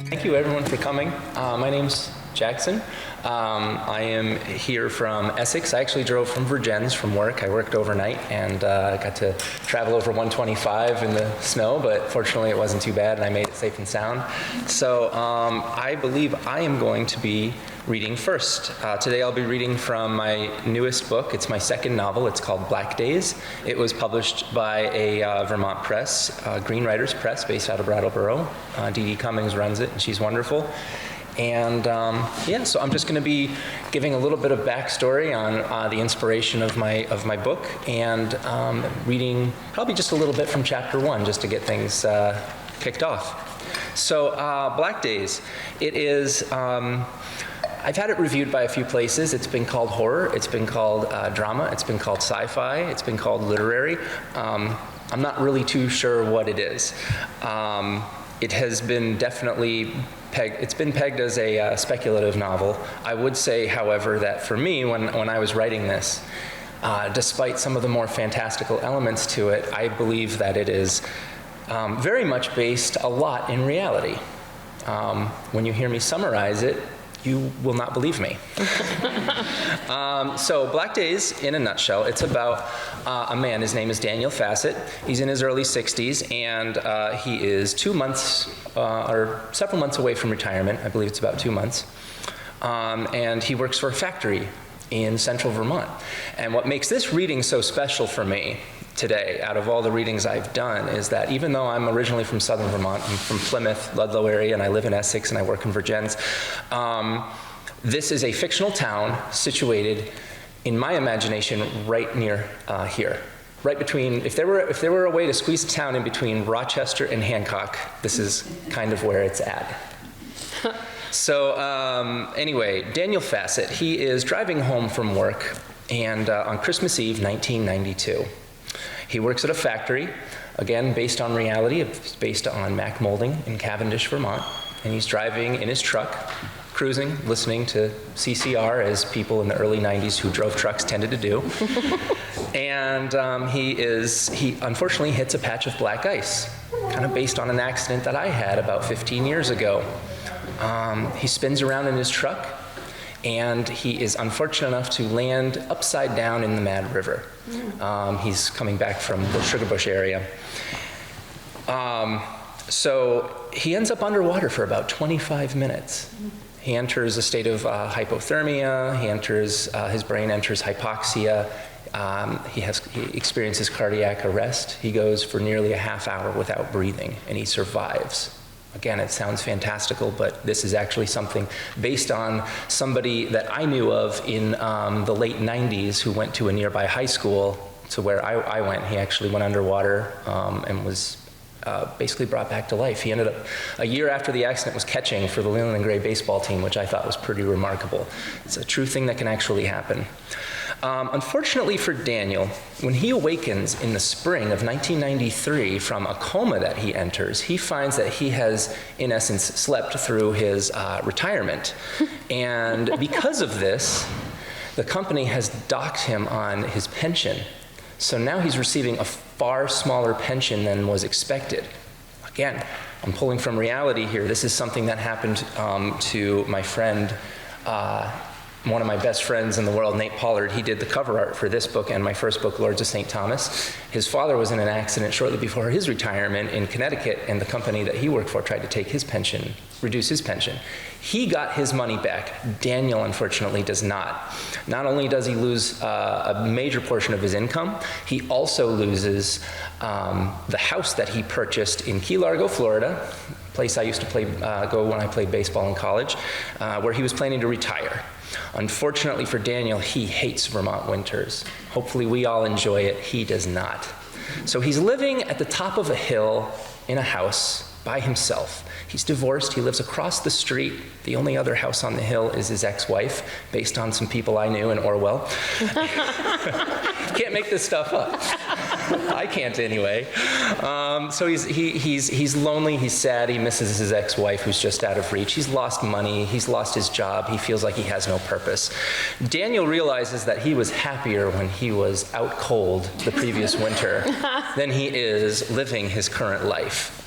Thank you everyone for coming. My name's Jackson. I am here from Essex. I actually drove from Virgins from work. I worked overnight and got to travel over 125 in the snow, but fortunately it wasn't too bad and I made it safe and sound. So I believe I am going to be reading first. Today I'll be reading from my newest book. It's my second novel. It's called Black Days. It was published by a Vermont press, Green Writers Press, based out of Brattleboro. Dee Dee Cummings runs it, and she's wonderful. And yeah, so I'm just going to be giving a little bit of backstory on the inspiration of my book, and reading probably just a little bit from chapter 1 just to get things kicked off. So Black Days, it is. I've had it reviewed by a few places. It's been called horror, it's been called drama, it's been called sci-fi, it's been called literary. I'm not really too sure what it is. It has been definitely pegged as a speculative novel. I would say, however, that for me, when I was writing this, despite some of the more fantastical elements to it, I believe that it is very much based a lot in reality. When you hear me summarize it, you will not believe me. So Black Days, in a nutshell, it's about a man. His name is Daniel Fassett. He's in his early 60s, and he is 2 months, or several months away from retirement. I believe it's about 2 months. And he works for a factory in central Vermont. And what makes this reading so special for me today, out of all the readings I've done, is that even though I'm originally from southern Vermont, I'm from Plymouth, Ludlow area, and I live in Essex, and I work in Virgins, this is a fictional town situated, in my imagination, right near here. Right between, if there were a way to squeeze a town in between Rochester and Hancock, this is kind of where it's at. So anyway, Daniel Fassett, he is driving home from work, and on Christmas Eve, 1992. He works at a factory, again, based on reality. It's based on Mack Molding in Cavendish, Vermont. And he's driving in his truck, cruising, listening to CCR, as people in the early 90s who drove trucks tended to do. And he unfortunately hits a patch of black ice, kind of based on an accident that I had about 15 years ago. He spins around in his truck, and he is unfortunate enough to land upside down in the Mad River. He's coming back from the Sugarbush area. So he ends up underwater for about 25 minutes. He enters a state of hypothermia. His brain enters hypoxia. He experiences cardiac arrest. He goes for nearly a half hour without breathing, and he survives. Again, it sounds fantastical, but this is actually something based on somebody that I knew of in the late 90s who went to a nearby high school to where I went. He actually went underwater and was basically brought back to life. He ended up, a year after the accident, was catching for the Leland and Gray baseball team, which I thought was pretty remarkable. It's a true thing that can actually happen. Unfortunately for Daniel, when he awakens in the spring of 1993 from a coma that he enters, he finds that he has, in essence, slept through his retirement. And because of this, the company has docked him on his pension. So now he's receiving a far smaller pension than was expected. Again, I'm pulling from reality here. This is something that happened to my friend, one of my best friends in the world, Nate Pollard. He did the cover art for this book and my first book, Lords of St. Thomas. His father was in an accident shortly before his retirement in Connecticut, and the company that he worked for tried to take his pension, reduce his pension. He got his money back. Daniel, unfortunately, does not. Not only does he lose a major portion of his income, he also loses the house that he purchased in Key Largo, Florida, place I used to go when I played baseball in college, where he was planning to retire. Unfortunately for Daniel, he hates Vermont winters. Hopefully we all enjoy it. He does not. So he's living at the top of a hill in a house by himself. He's divorced. He lives across the street. The only other house on the hill is his ex-wife, based on some people I knew in Orwell. Can't make this stuff up. I can't anyway. So he's lonely, he's sad, he misses his ex-wife who's just out of reach. He's lost money, he's lost his job, he feels like he has no purpose. Daniel realizes that he was happier when he was out cold the previous winter than he is living his current life.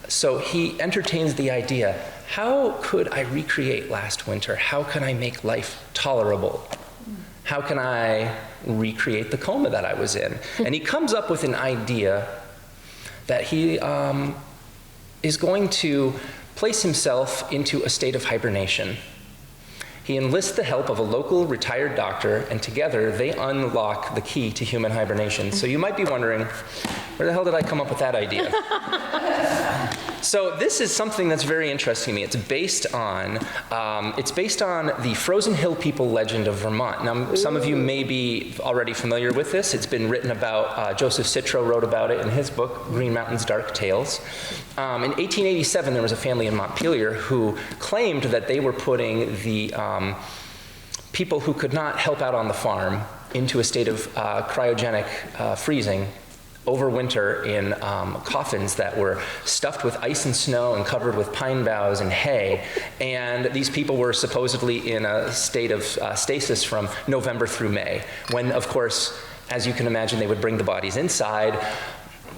So he entertains the idea, how could I recreate last winter? How can I make life tolerable? How can I recreate the coma that I was in? And he comes up with an idea that he is going to place himself into a state of hibernation. He enlists the help of a local retired doctor, and together they unlock the key to human hibernation. So you might be wondering, where the hell did I come up with that idea? So this is something that's very interesting to me. It's based on the Frozen Hill People legend of Vermont. Now, some of you may be already familiar with this. It's been written about. Joseph Citro wrote about it in his book, Green Mountain's Dark Tales. In 1887, there was a family in Montpelier who claimed that they were putting the people who could not help out on the farm into a state of cryogenic freezing over winter in coffins that were stuffed with ice and snow and covered with pine boughs and hay. And these people were supposedly in a state of stasis from November through May, when, of course, as you can imagine, they would bring the bodies inside,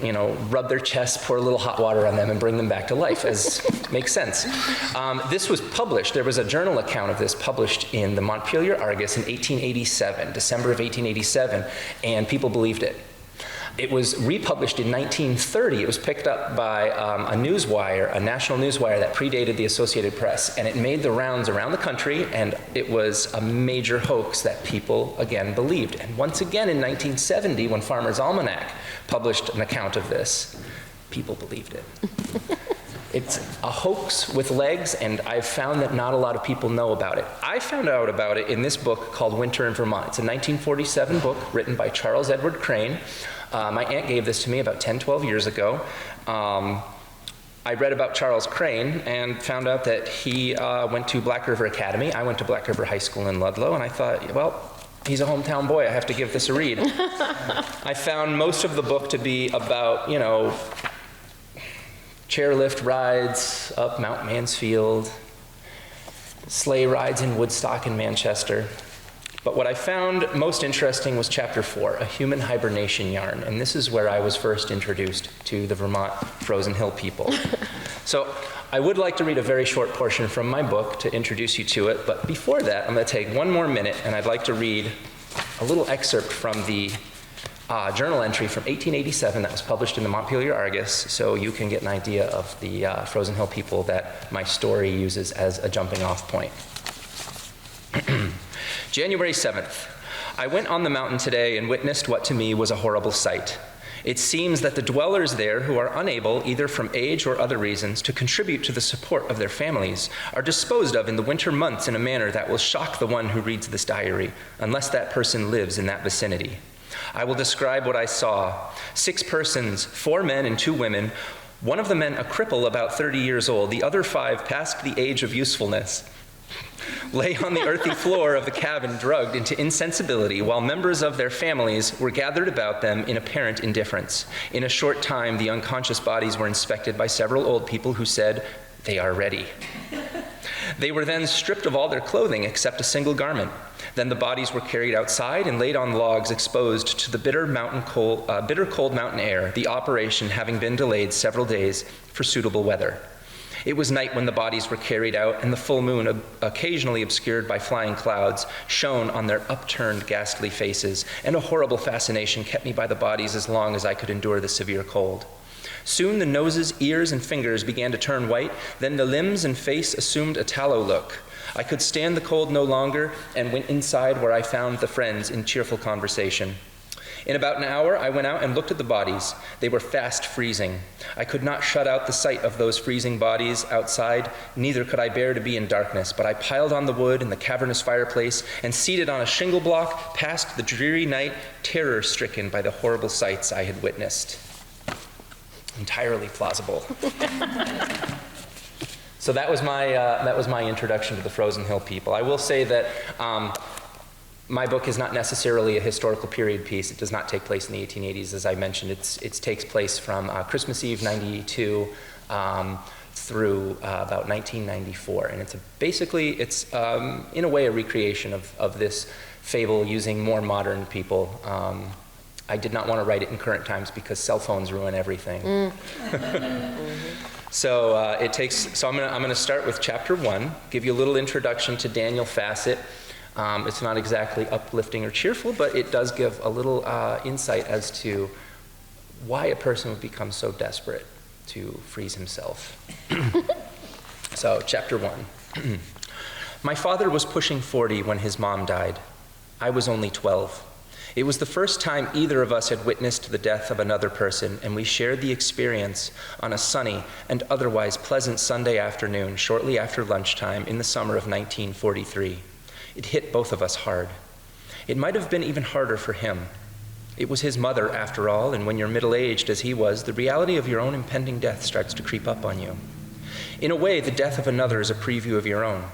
you know, rub their chests, pour a little hot water on them, and bring them back to life, as makes sense. This was published. There was a journal account of this published in the Montpelier Argus in 1887, December of 1887, and people believed it. It was republished in 1930. It was picked up by a newswire, a national newswire that predated the Associated Press, and it made the rounds around the country, and it was a major hoax that people, again, believed. And once again in 1970, when Farmer's Almanac published an account of this, people believed it. It's a hoax with legs, and I've found that not a lot of people know about it. I found out about it in this book called Winter in Vermont. It's a 1947 book written by Charles Edward Crane. My aunt gave this to me about 10, 12 years ago. I read about Charles Crane and found out that he went to Black River Academy. I went to Black River High School in Ludlow, and I thought, well, he's a hometown boy. I have to give this a read. I found most of the book to be about, you know, chairlift rides up Mount Mansfield, sleigh rides in Woodstock and Manchester. But what I found most interesting was chapter 4, a human hibernation yarn. And this is where I was first introduced to the Vermont Frozen Hill people. So I would like to read a very short portion from my book to introduce you to it. But before that, I'm going to take one more minute, and I'd like to read a little excerpt from the journal entry from 1887 that was published in the Montpelier Argus, so you can get an idea of the Frozen Hill people that my story uses as a jumping off point. January 7th. I went on the mountain today and witnessed what to me was a horrible sight. It seems that the dwellers there who are unable, either from age or other reasons, to contribute to the support of their families are disposed of in the winter months in a manner that will shock the one who reads this diary, unless that person lives in that vicinity. I will describe what I saw. 6 persons, 4 men and 2 women, one of the men a cripple about 30 years old, the other 5 past the age of usefulness, lay on the earthy floor of the cabin drugged into insensibility while members of their families were gathered about them in apparent indifference. In a short time, the unconscious bodies were inspected by several old people who said, "They are ready." They were then stripped of all their clothing except a single garment. Then the bodies were carried outside and laid on logs exposed to the bitter cold mountain air, the operation having been delayed several days for suitable weather. It was night when the bodies were carried out, and the full moon, occasionally obscured by flying clouds, shone on their upturned, ghastly faces, and a horrible fascination kept me by the bodies as long as I could endure the severe cold. Soon the noses, ears, and fingers began to turn white, then the limbs and face assumed a tallow look. I could stand the cold no longer and went inside, where I found the friends in cheerful conversation. In about an hour, I went out and looked at the bodies. They were fast freezing. I could not shut out the sight of those freezing bodies outside, neither could I bear to be in darkness, but I piled on the wood in the cavernous fireplace and, seated on a shingle block, passed the dreary night, terror-stricken by the horrible sights I had witnessed. Entirely plausible. So that was my introduction to the Frozen Hill people. I will say that my book is not necessarily a historical period piece. It does not take place in the 1880s, as I mentioned. It takes place from Christmas Eve '92 through about 1994, and it's in a way a recreation of this fable using more modern people. I did not want to write it in current times because cell phones ruin everything. So I'm gonna start with chapter 1, give you a little introduction to Daniel Fassett. It's not exactly uplifting or cheerful, but it does give a little insight as to why a person would become so desperate to freeze himself. So, chapter 1. My father was pushing 40 when his mom died. I was only 12. It was the first time either of us had witnessed the death of another person, and we shared the experience on a sunny and otherwise pleasant Sunday afternoon shortly after lunchtime in the summer of 1943. It hit both of us hard. It might have been even harder for him. It was his mother, after all, and when you're middle-aged as he was, the reality of your own impending death starts to creep up on you. In a way, the death of another is a preview of your own,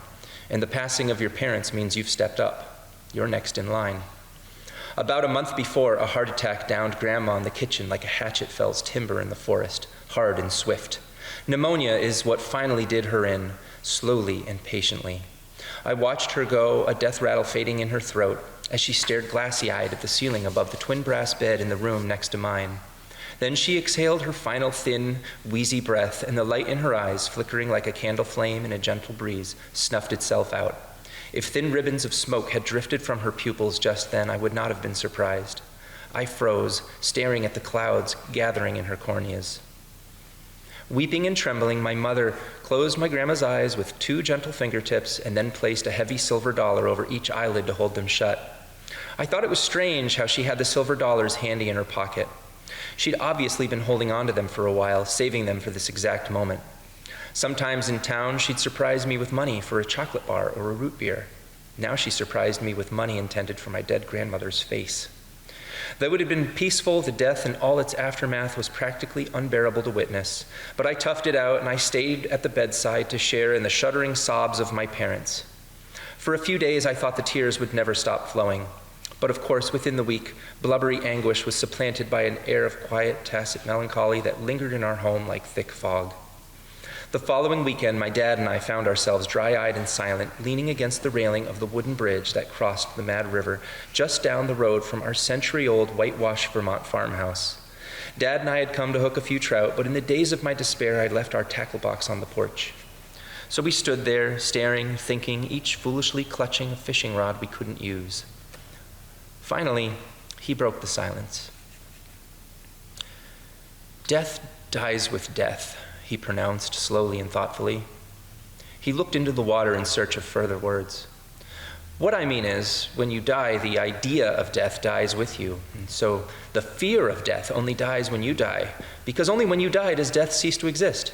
and the passing of your parents means you've stepped up. You're next in line. About a month before, a heart attack downed Grandma in the kitchen like a hatchet fells timber in the forest, hard and swift. Pneumonia is what finally did her in, slowly and patiently. I watched her go, a death rattle fading in her throat, as she stared glassy-eyed at the ceiling above the twin brass bed in the room next to mine. Then she exhaled her final thin, wheezy breath, and the light in her eyes, flickering like a candle flame in a gentle breeze, snuffed itself out. If thin ribbons of smoke had drifted from her pupils just then, I would not have been surprised. I froze, staring at the clouds gathering in her corneas. Weeping and trembling, my mother closed my grandma's eyes with 2 gentle fingertips and then placed a heavy silver dollar over each eyelid to hold them shut. I thought it was strange how she had the silver dollars handy in her pocket. She'd obviously been holding on to them for a while, saving them for this exact moment. Sometimes in town, she'd surprise me with money for a chocolate bar or a root beer. Now she surprised me with money intended for my dead grandmother's face. Though it had been peaceful, the death and all its aftermath was practically unbearable to witness. But I toughed it out, and I stayed at the bedside to share in the shuddering sobs of my parents. For a few days, I thought the tears would never stop flowing. But of course, within the week, blubbery anguish was supplanted by an air of quiet, tacit melancholy that lingered in our home like thick fog. The following weekend, my dad and I found ourselves dry-eyed and silent, leaning against the railing of the wooden bridge that crossed the Mad River just down the road from our century-old whitewashed Vermont farmhouse. Dad and I had come to hook a few trout, but in the days of my despair, I'd left our tackle box on the porch. So we stood there, staring, thinking, each foolishly clutching a fishing rod we couldn't use. Finally, he broke the silence. "Death dies with death," he pronounced slowly and thoughtfully. He looked into the water in search of further words. "What I mean is, when you die, the idea of death dies with you. And so the fear of death only dies when you die, because only when you die does death cease to exist.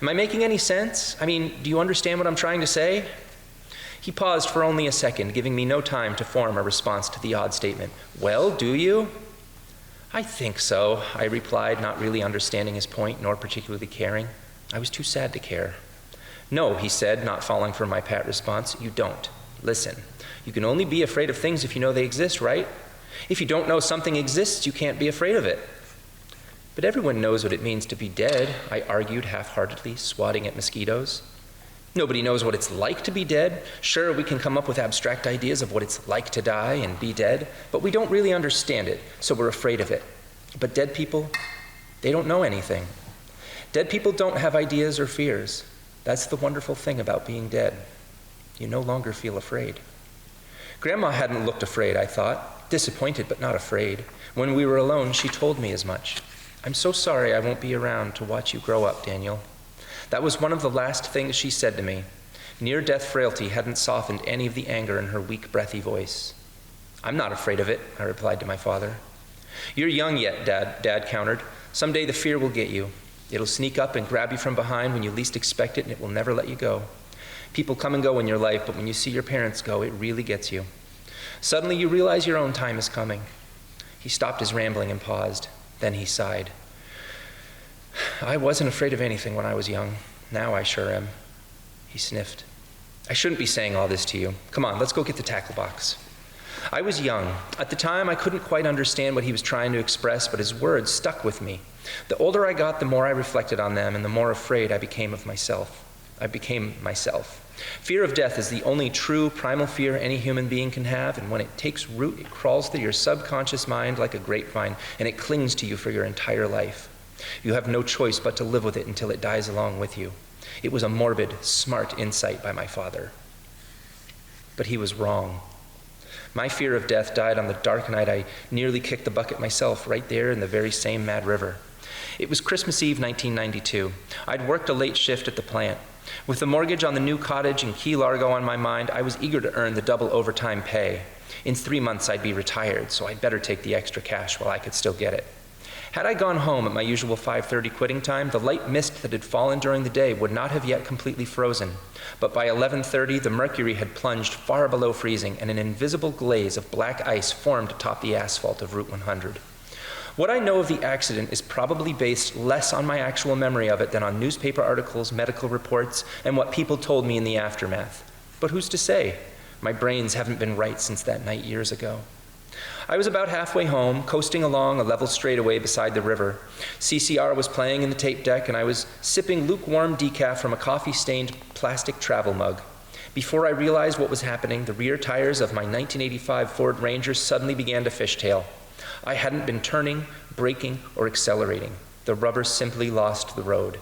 Am I making any sense? I mean, do you understand what I'm trying to say?" He paused for only a second, giving me no time to form a response to the odd statement. "Well, do you?" "I think so," I replied, not really understanding his point, nor particularly caring. I was too sad to care. "No," he said, not falling for my pat response, "you don't. Listen, you can only be afraid of things if you know they exist, right? If you don't know something exists, you can't be afraid of it." "But everyone knows what it means to be dead," I argued half-heartedly, swatting at mosquitoes. "Nobody knows what it's like to be dead. Sure, we can come up with abstract ideas of what it's like to die and be dead, but we don't really understand it, so we're afraid of it. But dead people, they don't know anything. Dead people don't have ideas or fears. That's the wonderful thing about being dead. You no longer feel afraid." Grandma hadn't looked afraid, I thought, disappointed but not afraid. When we were alone, she told me as much. "I'm so sorry I won't be around to watch you grow up, Daniel." That was one of the last things she said to me. Near-death frailty hadn't softened any of the anger in her weak, breathy voice. "I'm not afraid of it," I replied to my father. "You're young yet, Dad countered. Someday the fear will get you. It'll sneak up and grab you from behind when you least expect it, and it will never let you go. People come and go in your life, but when you see your parents go, it really gets you. Suddenly you realize your own time is coming." He stopped his rambling and paused. Then he sighed. "I wasn't afraid of anything when I was young. Now I sure am." He sniffed. "I shouldn't be saying all this to you. Come on, let's go get the tackle box." I was young. At the time, I couldn't quite understand what he was trying to express, but his words stuck with me. The older I got, the more I reflected on them, and the more afraid I became of myself. I became myself. Fear of death is the only true primal fear any human being can have, and when it takes root, it crawls through your subconscious mind like a grapevine, and it clings to you for your entire life. You have no choice but to live with it until it dies along with you. It was a morbid, smart insight by my father. But he was wrong. My fear of death died on the dark night I nearly kicked the bucket myself, right there in the very same Mad River. It was Christmas Eve, 1992. I'd worked a late shift at the plant. With the mortgage on the new cottage in Key Largo on my mind, I was eager to earn the double overtime pay. In 3 months, I'd be retired, so I'd better take the extra cash while I could still get it. Had I gone home at my usual 5:30 quitting time, the light mist that had fallen during the day would not have yet completely frozen. But by 11:30, the mercury had plunged far below freezing, and an invisible glaze of black ice formed atop the asphalt of Route 100. What I know of the accident is probably based less on my actual memory of it than on newspaper articles, medical reports, and what people told me in the aftermath. But who's to say? My brains haven't been right since that night years ago. I was about halfway home, coasting along a level straightaway beside the river. CCR was playing in the tape deck, and I was sipping lukewarm decaf from a coffee-stained plastic travel mug. Before I realized what was happening, the rear tires of my 1985 Ford Ranger suddenly began to fishtail. I hadn't been turning, braking, or accelerating. The rubber simply lost the road.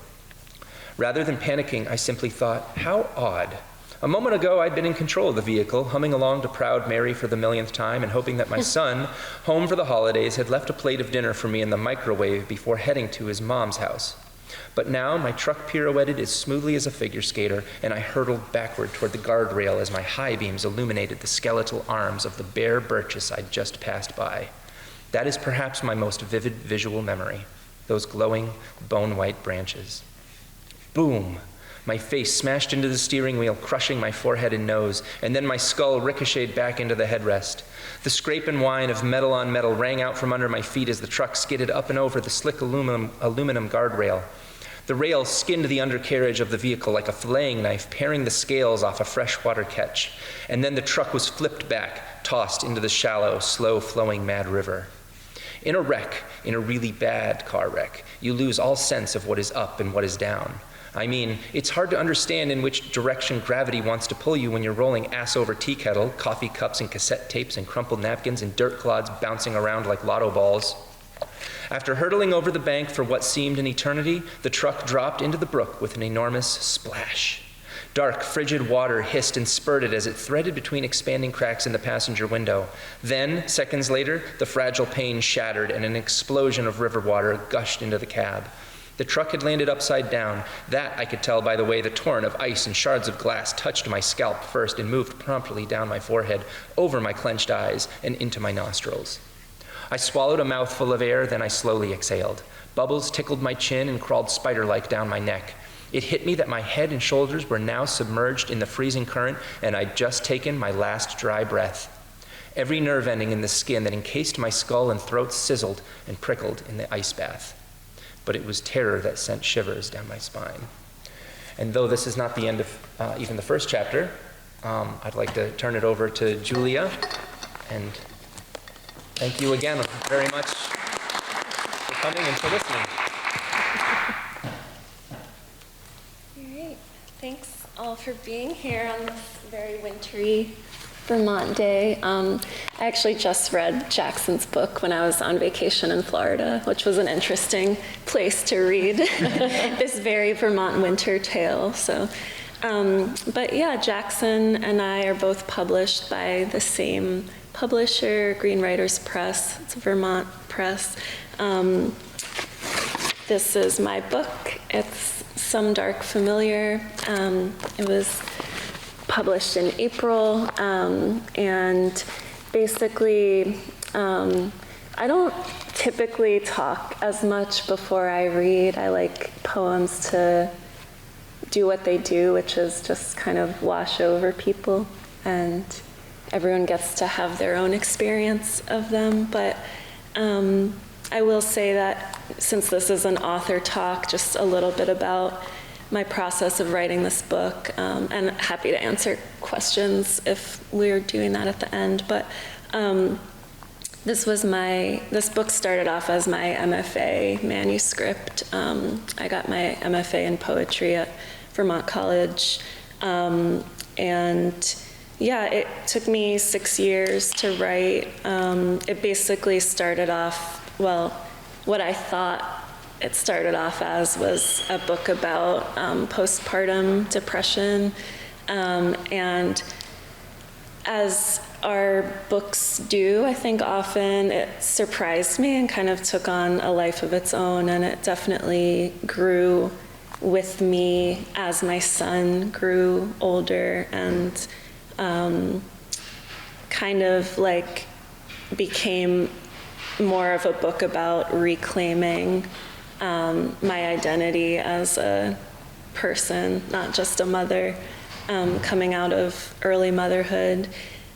Rather than panicking, I simply thought, how odd. A moment ago, I'd been in control of the vehicle, humming along to Proud Mary for the millionth time and hoping that my son, home for the holidays, had left a plate of dinner for me in the microwave before heading to his mom's house. But now my truck pirouetted as smoothly as a figure skater, and I hurtled backward toward the guardrail as my high beams illuminated the skeletal arms of the bare birches I'd just passed by. That is perhaps my most vivid visual memory, those glowing, bone-white branches. Boom! My face smashed into the steering wheel, crushing my forehead and nose, and then my skull ricocheted back into the headrest. The scrape and whine of metal on metal rang out from under my feet as the truck skidded up and over the slick aluminum guardrail. The rail skinned the undercarriage of the vehicle like a filleting knife, paring the scales off a freshwater catch. And then the truck was flipped back, tossed into the shallow, slow-flowing Mad River. In a wreck, in a really bad car wreck, you lose all sense of what is up and what is down. I mean, it's hard to understand in which direction gravity wants to pull you when you're rolling ass over tea kettle, coffee cups and cassette tapes and crumpled napkins and dirt clods bouncing around like lotto balls. After hurtling over the bank for what seemed an eternity, the truck dropped into the brook with an enormous splash. Dark, frigid water hissed and spurted as it threaded between expanding cracks in the passenger window. Then, seconds later, the fragile pane shattered and an explosion of river water gushed into the cab. The truck had landed upside down. That I could tell by the way the torrent of ice and shards of glass touched my scalp first and moved promptly down my forehead, over my clenched eyes, and into my nostrils. I swallowed a mouthful of air, then I slowly exhaled. Bubbles tickled my chin and crawled spider-like down my neck. It hit me that my head and shoulders were now submerged in the freezing current, and I'd just taken my last dry breath. Every nerve ending in the skin that encased my skull and throat sizzled and prickled in the ice bath. But it was terror that sent shivers down my spine. And though this is not the end of even the first chapter, I'd like to turn it over to Julia. And thank you again very much for coming and for listening. All right. Thanks all for being here on this very wintry Vermont day. I actually just read Jackson's book when I was on vacation in Florida, which was an interesting place to read this very Vermont winter tale. So, but yeah, Jackson and I are both published by the same publisher, Green Writers Press. It's a Vermont press. This is my book. It's Some Dark Familiar. It was published in April, and basically, I don't typically talk as much before I read. I like poems to do what they do, which is just kind of wash over people, and everyone gets to have their own experience of them. But I will say that since this is an author talk, just a little bit about my process of writing this book, and happy to answer questions if we're doing that at the end. But this book started off as my MFA manuscript. I got my MFA in poetry at Vermont College, and yeah, it took me 6 years to write. It basically started off, well, what I thought it started off as was a book about postpartum depression. And as our books do, I think often it surprised me and kind of took on a life of its own, and it definitely grew with me as my son grew older and kind of like became more of a book about reclaiming my identity as a person, not just a mother, coming out of early motherhood.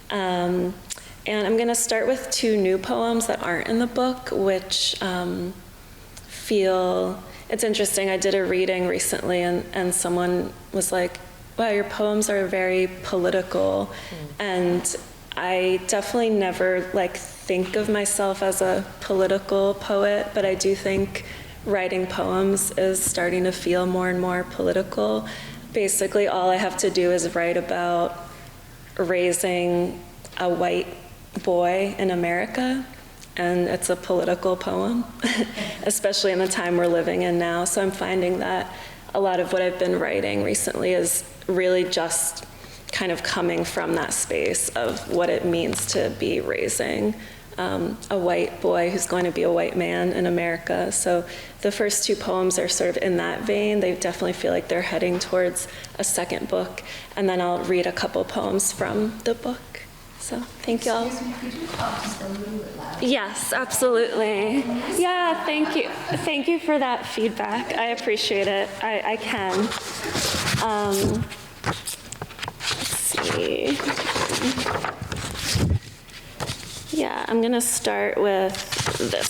And I'm going to start with two new poems that aren't in the book, which it's interesting. I did a reading recently, and someone was like, wow, your poems are very political. And I definitely never think of myself as a political poet, but I do think writing poems is starting to feel more and more political. Basically, all I have to do is write about raising a white boy in America, and it's a political poem, especially in the time we're living in now. So I'm finding that a lot of what I've been writing recently is really just kind of coming from that space of what it means to be raising a white boy who's going to be a white man in America. So the first two poems are sort of in that vein. They definitely feel like they're heading towards a second book. And then I'll read a couple poems from the book. So thank you all. Excuse me, could you talk just a little bit louder? Yes, absolutely. Yeah, thank you. Thank you for that feedback. I appreciate it. I can. Let's see. Yeah, I'm going to start with this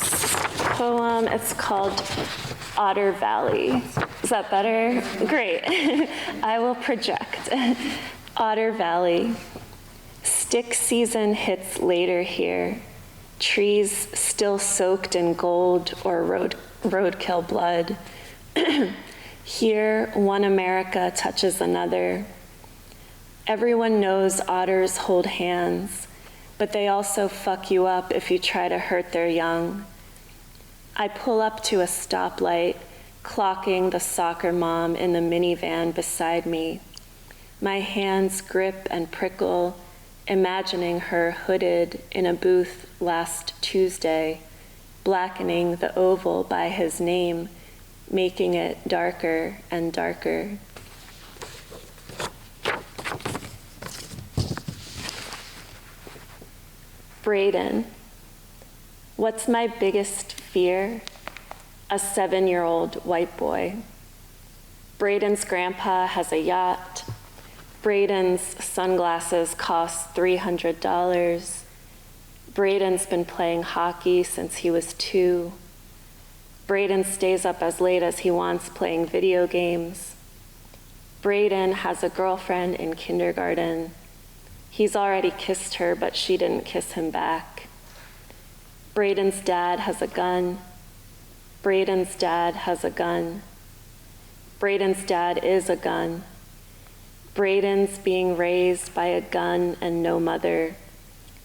poem. It's called Otter Valley. Is that better? Great. I will project. Otter Valley. Stick season hits later here. Trees still soaked in gold or roadkill blood. Here, one America touches another. Everyone knows otters hold hands, but they also fuck you up if you try to hurt their young. I pull up to a stoplight, clocking the soccer mom in the minivan beside me. My hands grip and prickle, imagining her hooded in a booth last Tuesday, blackening the oval by his name, making it darker and darker. Braden. What's my biggest fear? A 7-year-old white boy. Braden's grandpa has a yacht. Braden's sunglasses cost $300. Braden's been playing hockey since he was 2. Braden stays up as late as he wants playing video games. Braden has a girlfriend in kindergarten. He's already kissed her, but she didn't kiss him back. Braden's dad has a gun. Braden's dad has a gun. Braden's dad is a gun. Braden's being raised by a gun and no mother,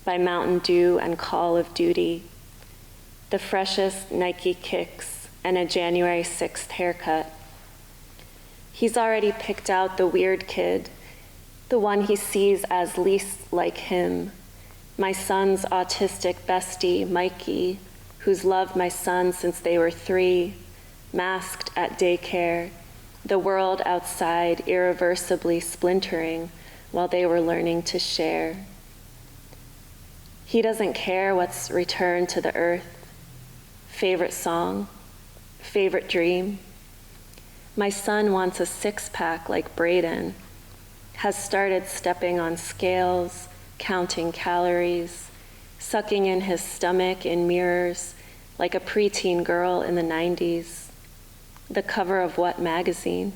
by Mountain Dew and Call of Duty, the freshest Nike kicks and a January 6th haircut. He's already picked out the weird kid, the one he sees as least like him, my son's autistic bestie, Mikey, who's loved my son since they were 3, masked at daycare, the world outside irreversibly splintering while they were learning to share. He doesn't care what's returned to the earth. Favorite song? Favorite dream? My son wants a 6-pack like Braden, has started stepping on scales, counting calories, sucking in his stomach in mirrors like a preteen girl in the 90s. The cover of what magazine?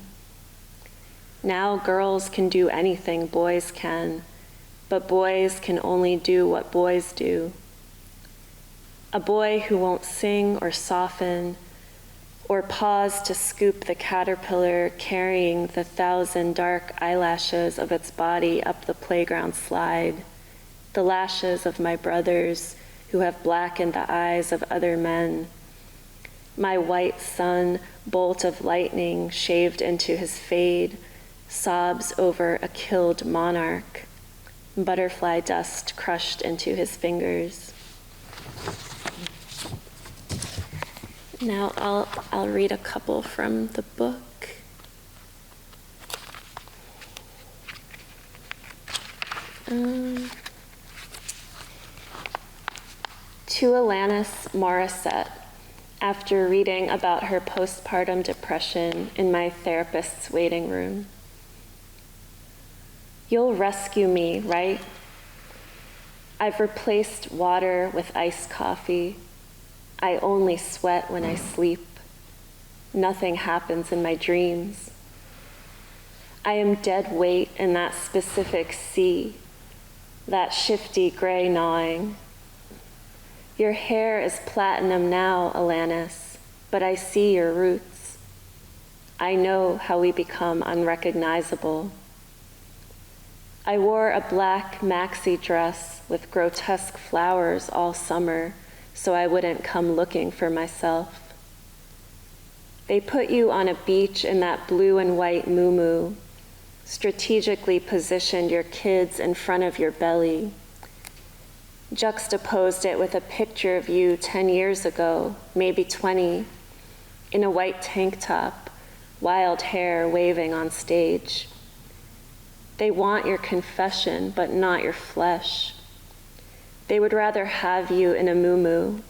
Now girls can do anything boys can, but boys can only do what boys do. A boy who won't sing or soften or pause to scoop the caterpillar carrying the 1,000 dark eyelashes of its body up the playground slide, the lashes of my brothers who have blackened the eyes of other men. My white sun, bolt of lightning shaved into his fade, sobs over a killed monarch, butterfly dust crushed into his fingers. Now I'll read a couple from the book. To Alanis Morissette, after reading about her postpartum depression in my therapist's waiting room. You'll rescue me, right? I've replaced water with iced coffee. I only sweat when I sleep. Nothing happens in my dreams. I am dead weight in that specific sea, that shifty gray gnawing. Your hair is platinum now, Alanis, but I see your roots. I know how we become unrecognizable. I wore a black maxi dress with grotesque flowers all summer so I wouldn't come looking for myself. They put you on a beach in that blue and white muumuu, strategically positioned your kids in front of your belly, juxtaposed it with a picture of you 10 years ago, maybe 20, in a white tank top, wild hair waving on stage. They want your confession, but not your flesh. They would rather have you in a muumuu,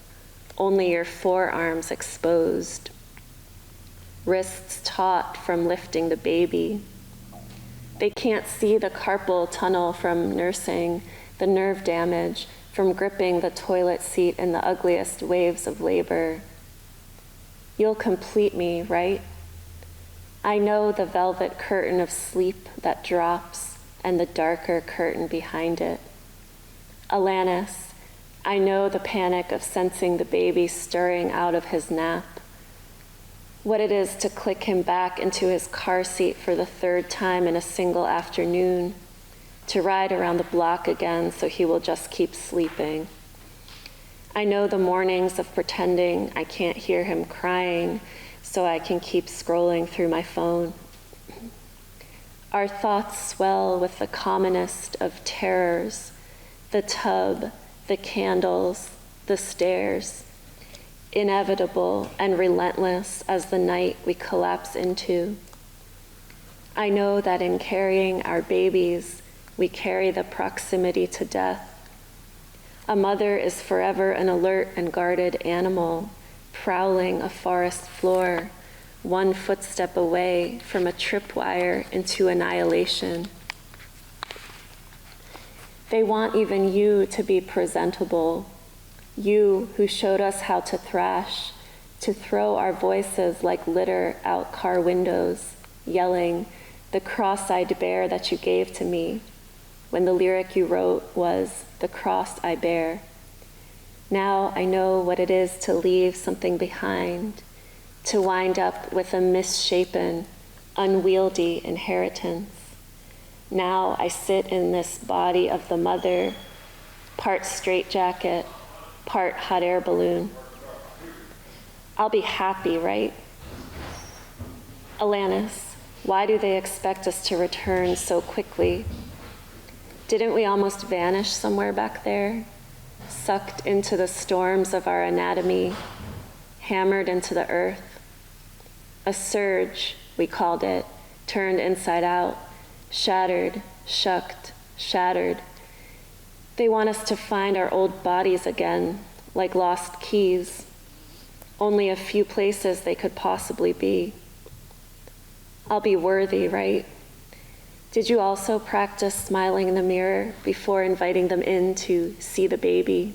only your forearms exposed, wrists taut from lifting the baby. They can't see the carpal tunnel from nursing, the nerve damage from gripping the toilet seat in the ugliest waves of labor. You'll complete me, right? I know the velvet curtain of sleep that drops and the darker curtain behind it. Alanis, I know the panic of sensing the baby stirring out of his nap. What it is to click him back into his car seat for the third time in a single afternoon, to ride around the block again so he will just keep sleeping. I know the mornings of pretending I can't hear him crying so I can keep scrolling through my phone. Our thoughts swell with the commonest of terrors, the tub, the candles, the stairs, inevitable and relentless as the night we collapse into. I know that in carrying our babies, we carry the proximity to death. A mother is forever an alert and guarded animal, prowling a forest floor, one footstep away from a tripwire into annihilation. They want even you to be presentable, you who showed us how to thrash, to throw our voices like litter out car windows, yelling, "The cross-eyed bear that you gave to me," when the lyric you wrote was, "The cross I bear." Now I know what it is to leave something behind, to wind up with a misshapen, unwieldy inheritance. Now I sit in this body of the mother, part straitjacket, part hot air balloon. I'll be happy, right? Alanis, why do they expect us to return so quickly? Didn't we almost vanish somewhere back there, sucked into the storms of our anatomy, hammered into the earth? A surge, we called it, turned inside out, shattered, shucked, shattered. They want us to find our old bodies again, like lost keys. Only a few places they could possibly be. I'll be worthy, right? Did you also practice smiling in the mirror before inviting them in to see the baby?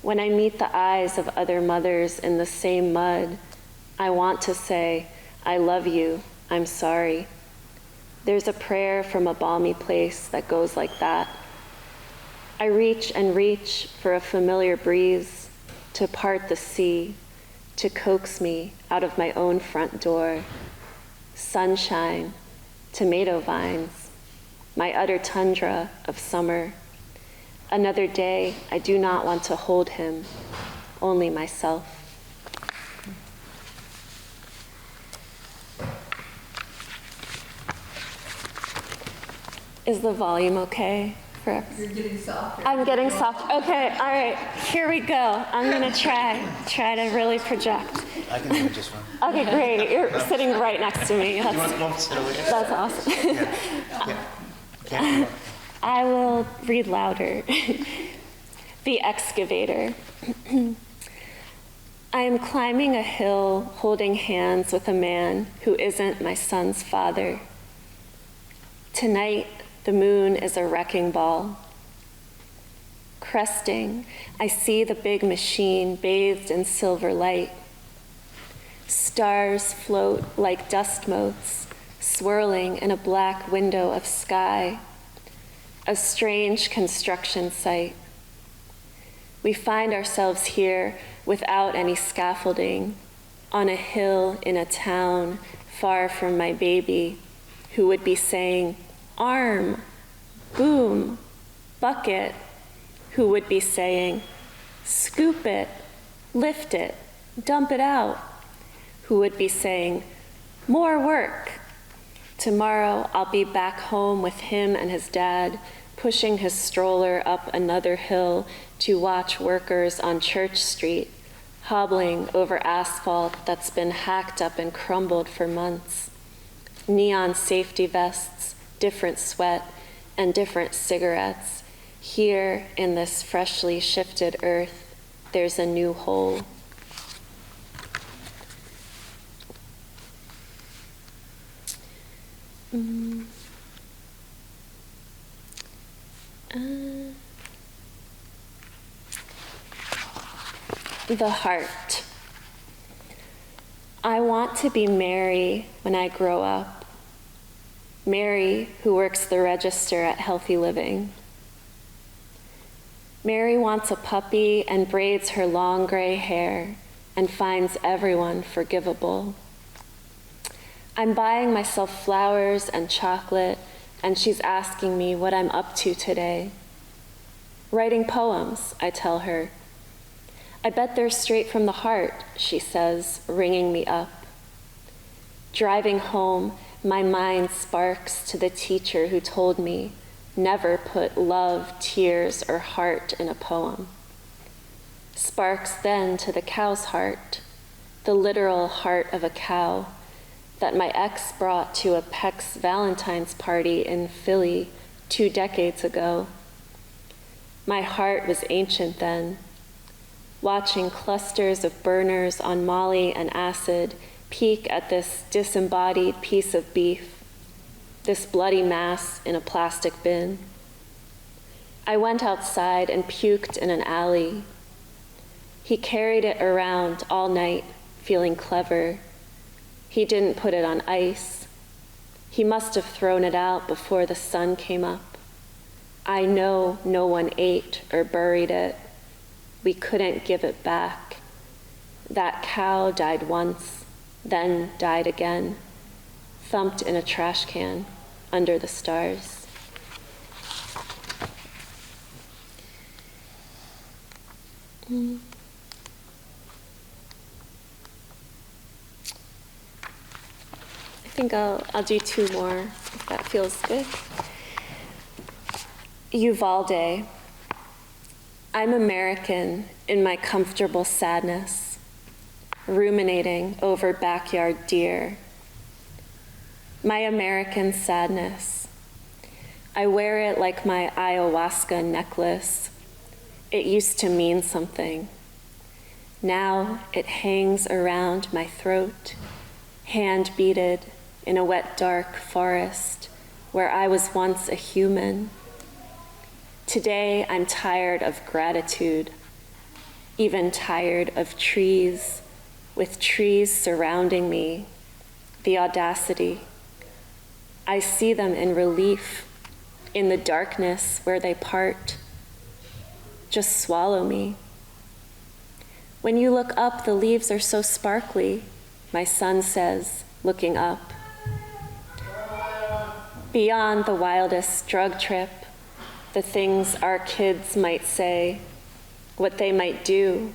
When I meet the eyes of other mothers in the same mud, I want to say, "I love you, I'm sorry." There's a prayer from a balmy place that goes like that. I reach and reach for a familiar breeze to part the sea, to coax me out of my own front door. Sunshine, tomato vines, my utter tundra of summer. Another day, I do not want to hold him, only myself. Is the volume okay? You're getting softer. I'm getting soft. Okay, all right, here we go. I'm gonna try to really project. I can do it just fine. Okay, great. You're sitting right next to me. You want to sit over here? That's awesome. Yeah. I will read louder. The excavator. I am climbing a hill holding hands with a man who isn't my son's father. Tonight, the moon is a wrecking ball. Cresting, I see the big machine bathed in silver light. Stars float like dust motes, swirling in a black window of sky. A strange construction site. We find ourselves here without any scaffolding, on a hill in a town far from my baby, who would be saying, arm, boom, bucket, who would be saying, scoop it, lift it, dump it out, who would be saying, more work. Tomorrow I'll be back home with him and his dad, pushing his stroller up another hill to watch workers on Church Street, hobbling over asphalt that's been hacked up and crumbled for months. Neon safety vests, different sweat, and different cigarettes. Here in this freshly shifted earth, there's a new hole. The heart. I want to be Mary when I grow up. Mary, who works the register at Healthy Living. Mary wants a puppy and braids her long gray hair and finds everyone forgivable. I'm buying myself flowers and chocolate, and she's asking me what I'm up to today. Writing poems, I tell her. I bet they're straight from the heart, she says, ringing me up. Driving home, my mind sparks to the teacher who told me, never put love, tears, or heart in a poem. Sparks then to the cow's heart, the literal heart of a cow, that my ex brought to a Peck's Valentine's party in Philly 2 decades ago. My heart was ancient then, watching clusters of burners on Molly and acid peek at this disembodied piece of beef, this bloody mass in a plastic bin. I went outside and puked in an alley. He carried it around all night, feeling clever. He didn't put it on ice. He must have thrown it out before the sun came up. I know no one ate or buried it. We couldn't give it back. That cow died once, then died again, thumped in a trash can under the stars. I think I'll do 2 more, if that feels good. Uvalde. I'm American in my comfortable sadness, ruminating over backyard deer. My American sadness. I wear it like my ayahuasca necklace. It used to mean something. Now it hangs around my throat, hand-beaded in a wet, dark forest where I was once a human. Today, I'm tired of gratitude, even tired of trees, with trees surrounding me, the audacity. I see them in relief, in the darkness where they part. Just swallow me. When you look up, the leaves are so sparkly, my son says, looking up. Beyond the wildest drug trip, the things our kids might say, what they might do,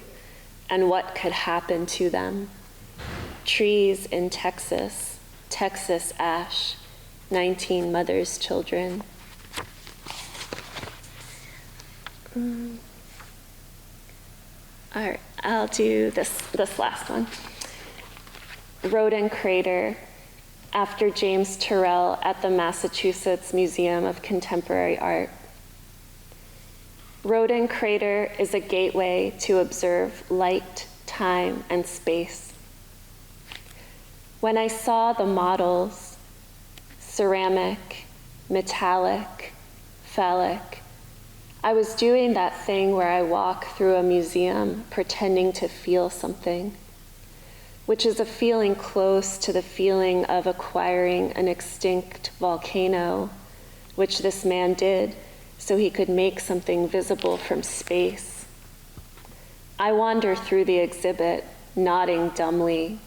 and what could happen to them. Trees in Texas, Texas ash, 19 mothers' children. All right, I'll do this last one. Rodin Crater, after James Turrell at the Massachusetts Museum of Contemporary Art. Rodin Crater is a gateway to observe light, time, and space. When I saw the models, ceramic, metallic, phallic, I was doing that thing where I walk through a museum pretending to feel something, which is a feeling close to the feeling of acquiring an extinct volcano, which this man did so he could make something visible from space. I wander through the exhibit, nodding dumbly,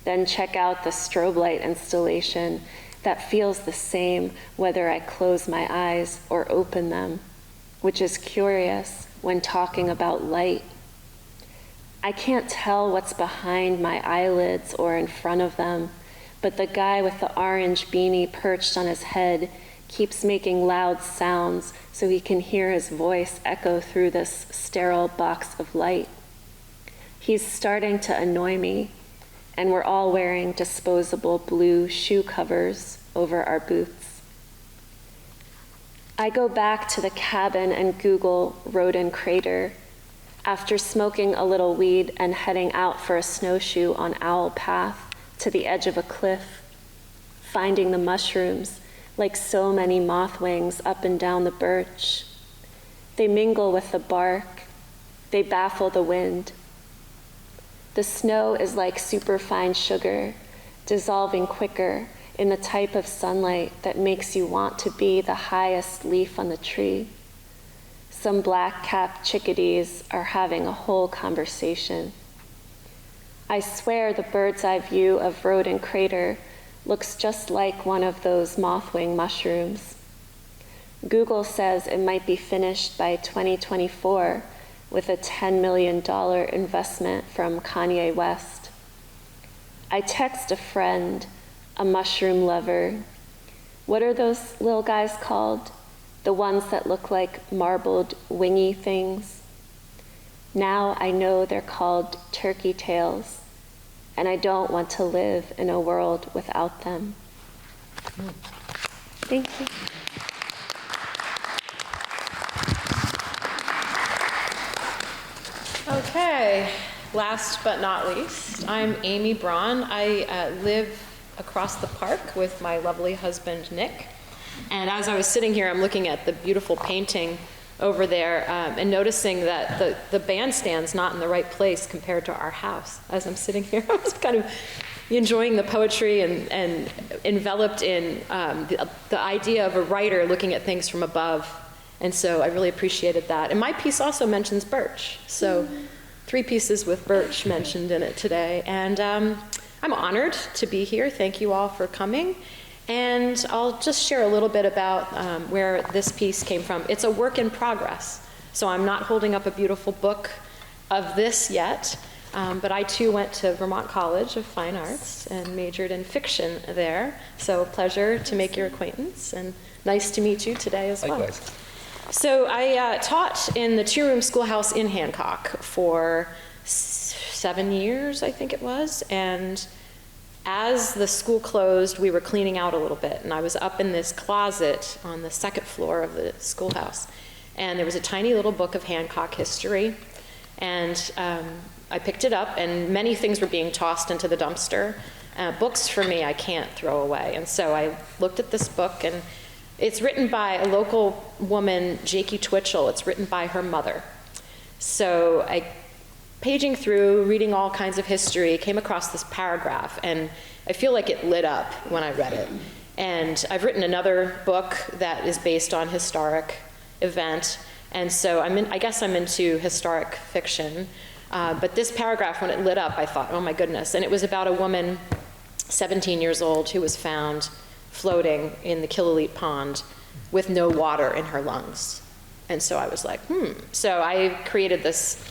then check out the strobe light installation that feels the same whether I close my eyes or open them, which is curious when talking about light. I can't tell what's behind my eyelids or in front of them, but the guy with the orange beanie perched on his head keeps making loud sounds so he can hear his voice echo through this sterile box of light. He's starting to annoy me, and we're all wearing disposable blue shoe covers over our boots. I go back to the cabin and Google Rodin Crater after smoking a little weed and heading out for a snowshoe on Owl Path to the edge of a cliff, finding the mushrooms like so many moth wings up and down the birch. They mingle with the bark. They baffle the wind. The snow is like superfine sugar, dissolving quicker in the type of sunlight that makes you want to be the highest leaf on the tree. Some black-capped chickadees are having a whole conversation. I swear the bird's eye view of Rodin Crater looks just like one of those mothwing mushrooms. Google says it might be finished by 2024 with a $10 million investment from Kanye West. I text a friend, a mushroom lover. What are those little guys called? The ones that look like marbled wingy things? Now I know they're called turkey tails, and I don't want to live in a world without them. Thank you. Okay, last but not least, I'm Amy Braun. I live across the park with my lovely husband, Nick. And as I was sitting here, I'm looking at the beautiful painting over there and noticing that the bandstand's not in the right place compared to our house. As I'm sitting here, I was kind of enjoying the poetry and enveloped in the idea of a writer looking at things from above. And so I really appreciated that. And my piece also mentions birch. So 3 pieces with birch mentioned in it today. And I'm honored to be here. Thank you all for coming. And I'll just share a little bit about where this piece came from. It's a work in progress. So I'm not holding up a beautiful book of this yet. But I too went to Vermont College of Fine Arts and majored in fiction there. So a pleasure to make your acquaintance, and nice to meet you today as well. Likewise. So I taught in the 2-room schoolhouse in Hancock for 7 years, I think it was, and as the school closed, we were cleaning out a little bit, and I was up in this closet on the 2nd floor of the schoolhouse, and there was a tiny little book of Hancock history, and I picked it up, and many things were being tossed into the dumpster. Books, for me, I can't throw away, and so I looked at this book, and it's written by a local woman, Jakey Twitchell. It's written by her mother. So paging through, reading all kinds of history, came across this paragraph, and I feel like it lit up when I read it. And I've written another book that is based on historic event, and so I guess I'm into historic fiction. But this paragraph, when it lit up, I thought, oh my goodness. And it was about a woman, 17 years old, who was found floating in the Killalete Pond with no water in her lungs. And so I was like, So I created this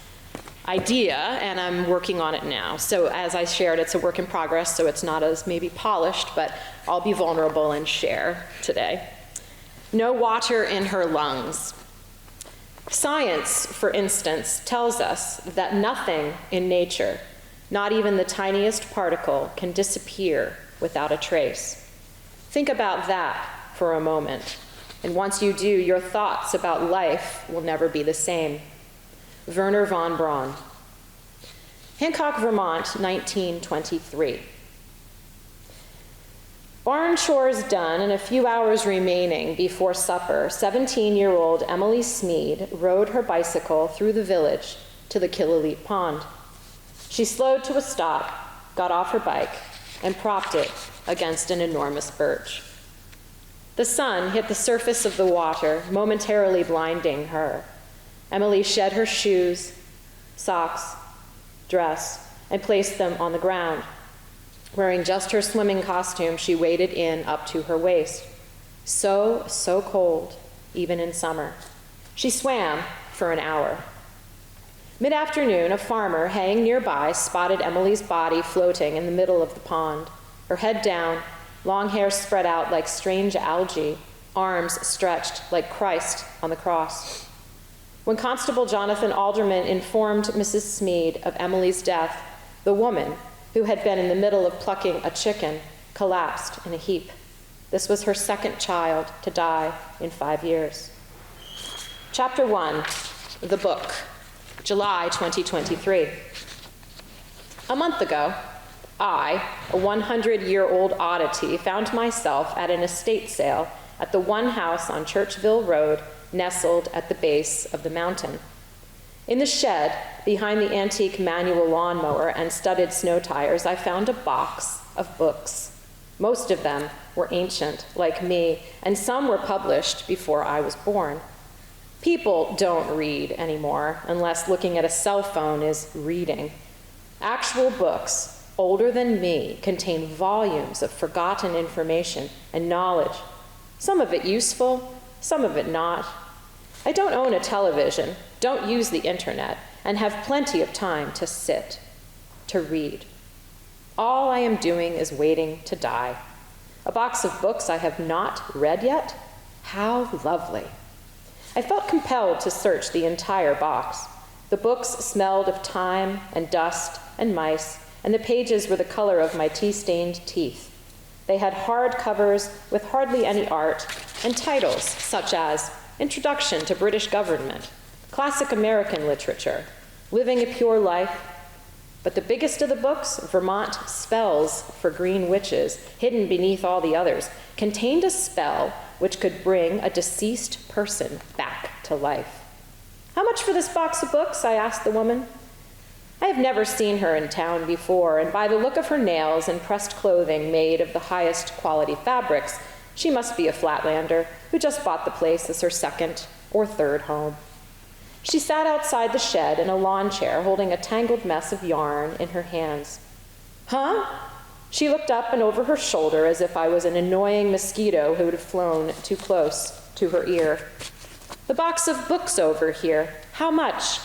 idea, and I'm working on it now. So as I shared, it's a work in progress, so it's not as maybe polished, but I'll be vulnerable and share today. No water in her lungs. Science, for instance, tells us that nothing in nature, not even the tiniest particle, can disappear without a trace. Think about that for a moment, and once you do, your thoughts about life will never be the same. Wernher von Braun. Hancock, Vermont, 1923. Barn chores done and a few hours remaining before supper, 17-year-old Emily Smead rode her bicycle through the village to the Killalete Pond. She slowed to a stop, got off her bike, and propped it against an enormous birch. The sun hit the surface of the water, momentarily blinding her. Emily shed her shoes, socks, dress, and placed them on the ground. Wearing just her swimming costume, she waded in up to her waist. So cold, even in summer. She swam for an hour. Mid-afternoon, a farmer hanging nearby spotted Emily's body floating in the middle of the pond, her head down, long hair spread out like strange algae, arms stretched like Christ on the cross. When Constable Jonathan Alderman informed Mrs. Smead of Emily's death, the woman, who had been in the middle of plucking a chicken, collapsed in a heap. This was her second child to die in 5 years. Chapter 1, the book, July 2023. A month ago, I, a 100-year-old oddity, found myself at an estate sale at the one house on Churchville Road, nestled at the base of the mountain. In the shed, behind the antique manual lawnmower and studded snow tires, I found a box of books. Most of them were ancient, like me, and some were published before I was born. People don't read anymore, unless looking at a cell phone is reading. Actual books, older than me, contain volumes of forgotten information and knowledge, some of it useful, some of it not. I don't own a television, don't use the internet, and have plenty of time to sit, to read. All I am doing is waiting to die. A box of books I have not read yet? How lovely. I felt compelled to search the entire box. The books smelled of time and dust and mice, and the pages were the color of my tea-stained teeth. They had hard covers with hardly any art, and titles such as Introduction to British Government, Classic American Literature, Living a Pure Life. But the biggest of the books, Vermont Spells for Green Witches, hidden beneath all the others, contained a spell which could bring a deceased person back to life. How much for this box of books? I asked the woman. I have never seen her in town before, and by the look of her nails and pressed clothing made of the highest quality fabrics, she must be a Flatlander who just bought the place as her second or third home. She sat outside the shed in a lawn chair, holding a tangled mess of yarn in her hands. Huh? She looked up and over her shoulder as if I was an annoying mosquito who had flown too close to her ear. The box of books over here. How much?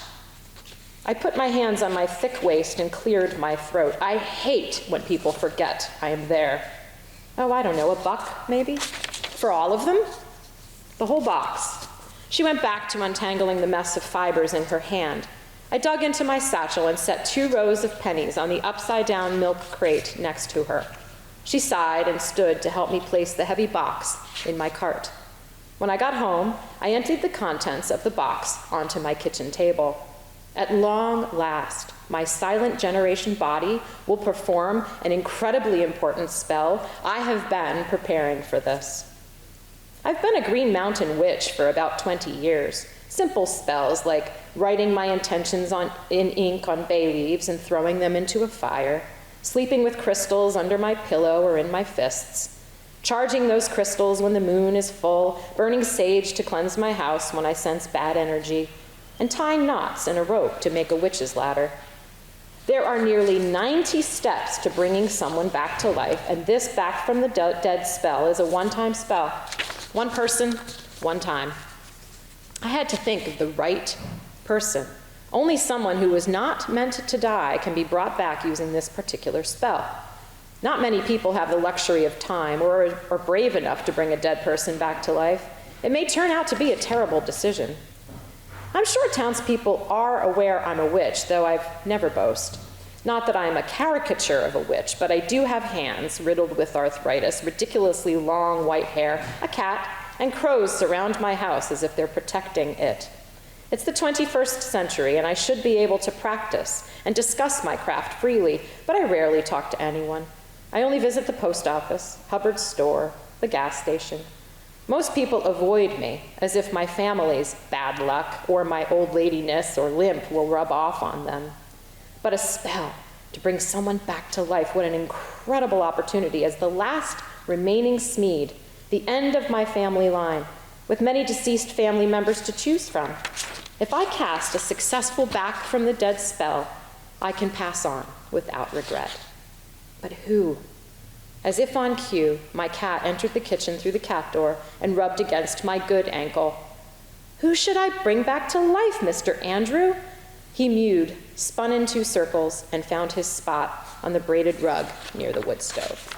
I put my hands on my thick waist and cleared my throat. I hate when people forget I am there. Oh, I don't know, $1, maybe? For all of them? The whole box. She went back to untangling the mess of fibers in her hand. I dug into my satchel and set 2 rows of pennies on the upside-down milk crate next to her. She sighed and stood to help me place the heavy box in my cart. When I got home, I emptied the contents of the box onto my kitchen table. At long last, my silent generation body will perform an incredibly important spell. I have been preparing for this. I've been a Green Mountain witch for about 20 years. Simple spells like writing my intentions in ink on bay leaves and throwing them into a fire, sleeping with crystals under my pillow or in my fists, charging those crystals when the moon is full, burning sage to cleanse my house when I sense bad energy, and tying knots in a rope to make a witch's ladder. There are nearly 90 steps to bringing someone back to life, and this back from the dead spell is a one-time spell. One person, one time. I had to think of the right person. Only someone who was not meant to die can be brought back using this particular spell. Not many people have the luxury of time or are brave enough to bring a dead person back to life. It may turn out to be a terrible decision. I'm sure townspeople are aware I'm a witch, though I've never boast. Not that I am a caricature of a witch, but I do have hands riddled with arthritis, ridiculously long white hair, a cat, and crows surround my house as if they're protecting it. It's the 21st century, and I should be able to practice and discuss my craft freely, but I rarely talk to anyone. I only visit the post office, Hubbard's store, the gas station. Most people avoid me, as if my family's bad luck or my old ladiness or limp will rub off on them. But a spell to bring someone back to life, what an incredible opportunity as the last remaining Smead, the end of my family line, with many deceased family members to choose from. If I cast a successful back from the dead spell, I can pass on without regret. But who? As if on cue, my cat entered the kitchen through the cat door and rubbed against my good ankle. Who should I bring back to life, Mr. Andrew? He mewed, spun in 2 circles, and found his spot on the braided rug near the wood stove.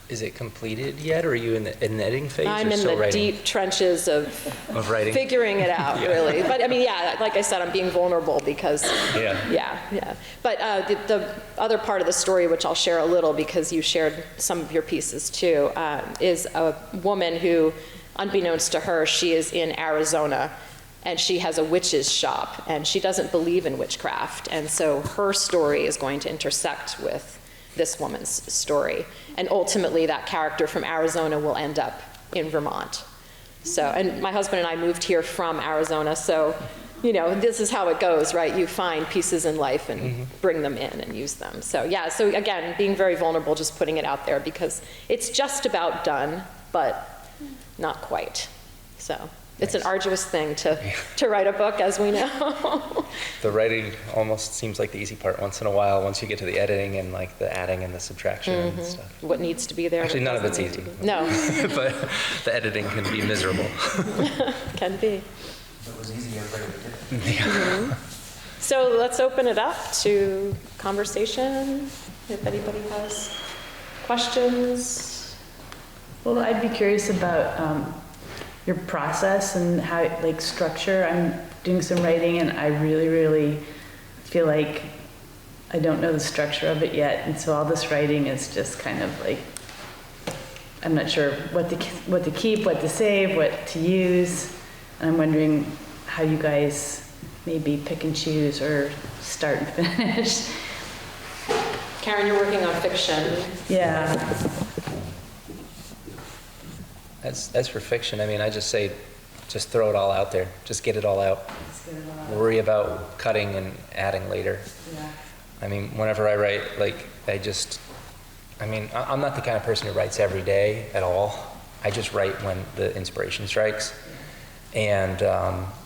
Is it completed yet, or are you in the editing phase? I'm or in still the writing? deep trenches of writing? figuring it out, really. But I mean, yeah, like I said, I'm being vulnerable because, yeah. But the other part of the story, which I'll share a little because you shared some of your pieces too, is a woman who, unbeknownst to her, she is in Arizona and she has a witch's shop and she doesn't believe in witchcraft. And so her story is going to intersect with this woman's story. And ultimately that character from Arizona will end up in Vermont. So, and my husband and I moved here from Arizona, so, you know, this is how it goes, right? You find pieces in life and bring them in and use them. So yeah, so again, being very vulnerable, just putting it out there because it's just about done, but not quite. So it's an arduous thing to write a book, as we know. The writing almost seems like the easy part once in a while, once you get to the editing and like the adding and the subtraction and stuff. What needs to be there. Actually, none of it's easy. No. But the editing can be miserable. Can be. If it was easy, everybody would do it. So let's open it up to conversation, if anybody has questions. Well, I'd be curious about your process and how, like, structure. I'm doing some writing and I really feel like I don't know the structure of it yet. And so all this writing is just kind of like, I'm not sure what to keep, what to save, what to use. And I'm wondering how you guys maybe pick and choose or start and finish. Karen, you're working on fiction. Yeah. As for fiction, I mean, I just say, just throw it all out there. Just get it all out. Worry about cutting and adding later. Yeah. I mean, whenever I write, like, I'm not the kind of person who writes every day at all. I just write when the inspiration strikes. And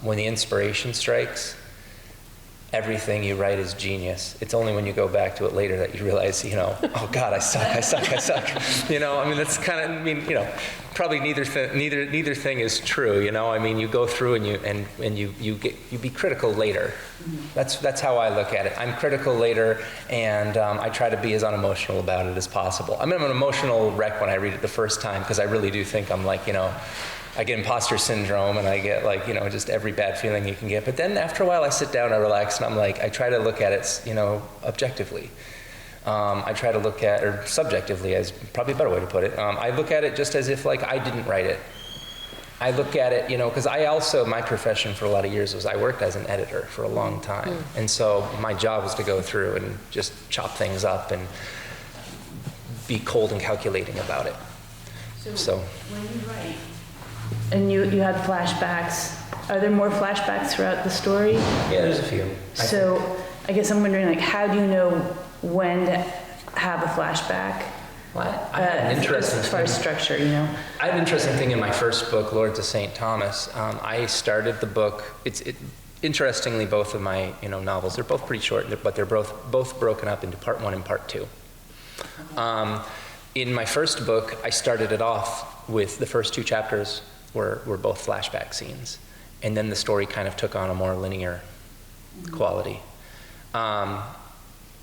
when the inspiration strikes, everything you write is genius. It's only when you go back to it later that you realize, you know, oh God, I suck. You know, I mean, that's kind of, you know, probably neither thing is true. You know, I mean, you go through and you be critical later. That's how I look at it. I'm critical later, and I try to be as unemotional about it as possible. I mean, I'm an emotional wreck when I read it the first time because I really do think I'm like, you know, I get imposter syndrome and I get like, you know, just every bad feeling you can get. But then after a while I sit down, I relax, and I'm like, I try to look at it, you know, objectively. I try to look at, or subjectively is probably a better way to put it. I look at it just as if like I didn't write it. I look at it, you know, because my profession for a lot of years was I worked as an editor for a long time. And so my job was to go through and just chop things up and be cold and calculating about it. So When you write, and you had flashbacks, are there more flashbacks throughout the story? yeah, there's a few. So I guess I'm wondering, like, how do you know when to have a flashback? I had an interesting as far as structure, you know? I had an interesting thing in my first book, Lords of St. Thomas. I started the book, interestingly, both of my novels, they're both pretty short, but they're both broken up into part 1 and part 2. In my first book, I started it off with the first 2 chapters were both flashback scenes. And then the story kind of took on a more linear quality.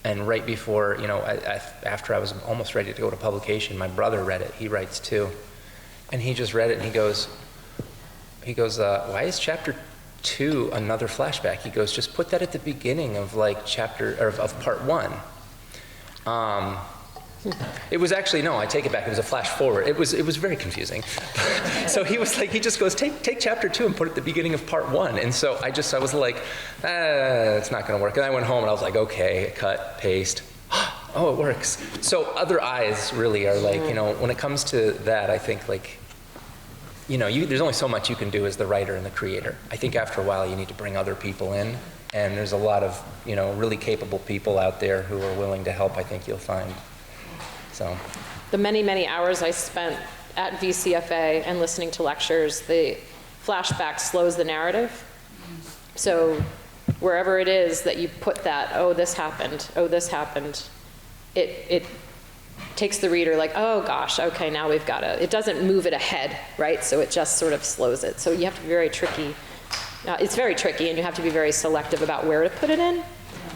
And right before, after I was almost ready to go to publication, my brother read it. He writes too. And he just read it and he goes, why is chapter 2 another flashback? He goes, just put that at the beginning of of part 1. It was actually, no, I take it back. It was a flash forward. It was very confusing. So he was like, he just goes, take chapter 2 and put it at the beginning of part 1. And so I was like, it's not going to work. And I went home and I was like, okay, cut, paste. Oh, it works. So other eyes really are like, when it comes to that, I think like, there's only so much you can do as the writer and the creator. I think after a while you need to bring other people in. And there's a lot of, really capable people out there who are willing to help, I think you'll find. So. The many, many hours I spent at VCFA and listening to lectures, the flashback slows the narrative. So wherever it is that you put that, oh, this happened, it takes the reader like, oh gosh, okay, now we've got to, it doesn't move it ahead, right? So it just sort of slows it. So you have to be very tricky. It's very tricky, and you have to be very selective about where to put it in,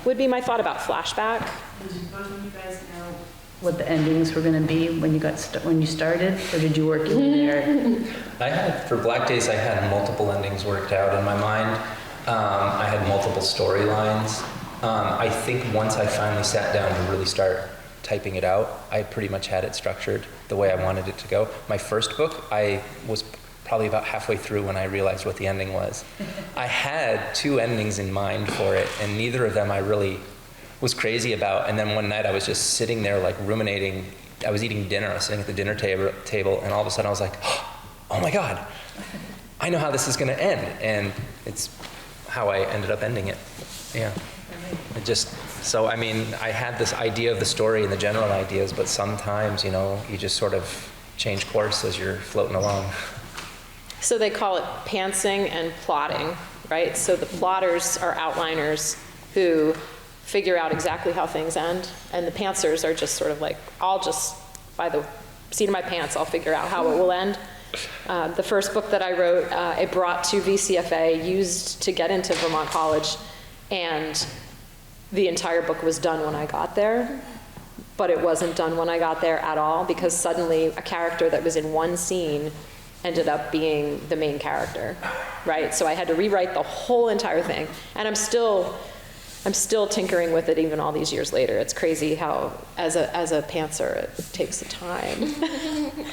would be my thought about flashback. Did both of you guys know what the endings were going to be when you started, or did you work in there? For Black Days, I had multiple endings worked out in my mind. I had multiple storylines. I think once I finally sat down to really start typing it out, I pretty much had it structured the way I wanted it to go. My first book, I was probably about halfway through when I realized what the ending was. I had 2 endings in mind for it, and neither of them I really was crazy about. And then one night I was just sitting there like ruminating. I was eating dinner, I was sitting at the dinner table, and all of a sudden I was like, oh my God, I know how this is gonna end. And it's how I ended up ending it. Yeah. So I mean, I had this idea of the story and the general ideas, but sometimes, you just sort of change course as you're floating along. So they call it pantsing and plotting, right? So the plotters are outliners who figure out exactly how things end, and the pantsers are just sort of like, I'll just, by the seat of my pants, I'll figure out how it will end. The first book that I wrote, I brought to VCFA, used to get into Vermont College, and the entire book was done when I got there, but it wasn't done when I got there at all, because suddenly a character that was in one scene ended up being the main character, right? So I had to rewrite the whole entire thing, and I'm still tinkering with it even all these years later. It's crazy how, as a pantser, it takes the time.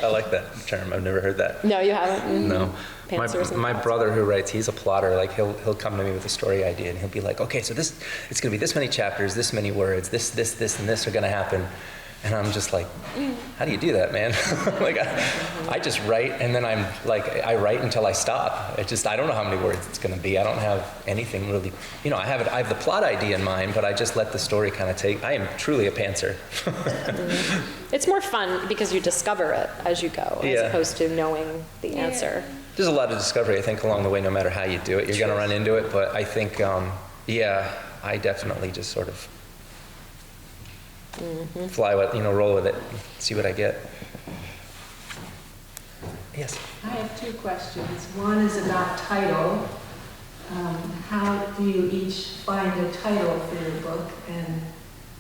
I like that term. I've never heard that. No, you haven't? No. Pantsers My brother who writes, he's a plotter. Like he'll come to me with a story idea, and he'll be like, okay, so it's going to be this many chapters, this many words, this, and this are going to happen. And I'm just like, how do you do that, man? Like, I just write, and then I'm like, I write until I stop. I don't know how many words it's going to be. I don't have anything really, I have the plot idea in mind, but I just let the story kind of take. I am truly a pantser. It's more fun because you discover it as you go, as opposed to knowing the answer. There's a lot of discovery, I think, along the way, no matter how you do it. You're going to run into it, but I think, I definitely just sort of fly with, roll with it, see what I get. Yes? I have 2 questions. One is about title. How do you each find a title for your book? And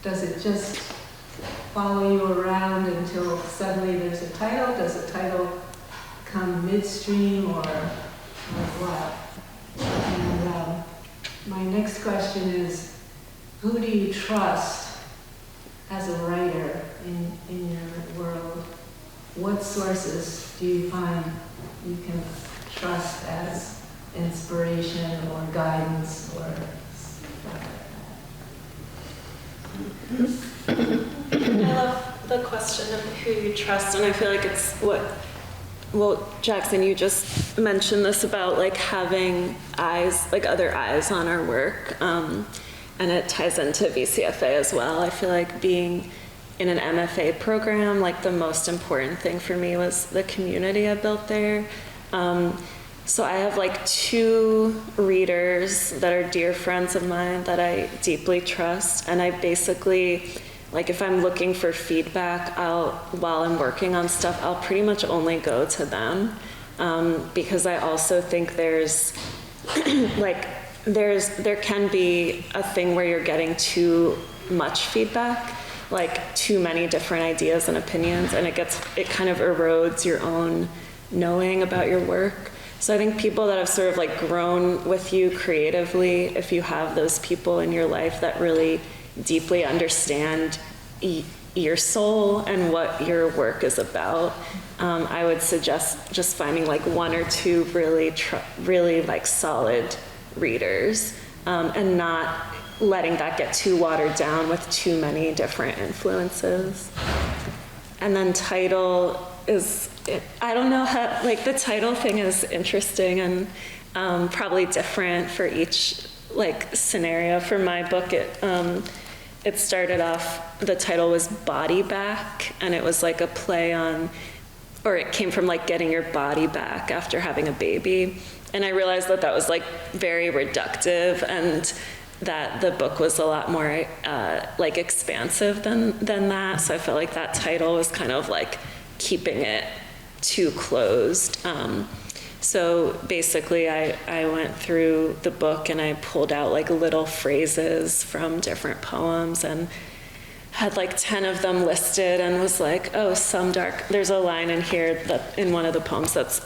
does it just follow you around until suddenly there's a title? Does a title come midstream or what? And my next question is, who do you trust as a writer in your world? What sources do you find you can trust as inspiration or guidance or stuff like that? I love the question of who you trust, and I feel like it's well, Jackson, you just mentioned this about like having eyes, like other eyes on our work. And it ties into VCFA as well. I feel like being in an MFA program, like the most important thing for me was the community I built there. So I have like 2 readers that are dear friends of mine that I deeply trust. And I basically, like if I'm looking for feedback, while I'm working on stuff, I'll pretty much only go to them. Because I also think there's like, there can be a thing where you're getting too much feedback, like too many different ideas and opinions, and it kind of erodes your own knowing about your work. So I think people that have sort of like grown with you creatively, if you have those people in your life that really deeply understand your soul and what your work is about, I would suggest just finding like one or two really like solid readers, and not letting that get too watered down with too many different influences. And then title is, I don't know how, like the title thing is interesting and probably different for each like scenario. For my book, it started off, the title was Body Back, and it was like a play on, or it came from like getting your body back after having a baby. And I realized that that was like very reductive, and that the book was a lot more like expansive than that. So I felt like that title was kind of like keeping it too closed. So basically I went through the book and I pulled out like little phrases from different poems and had like 10 of them listed, and was like, oh, some dark, there's a line in here that in one of the poems that's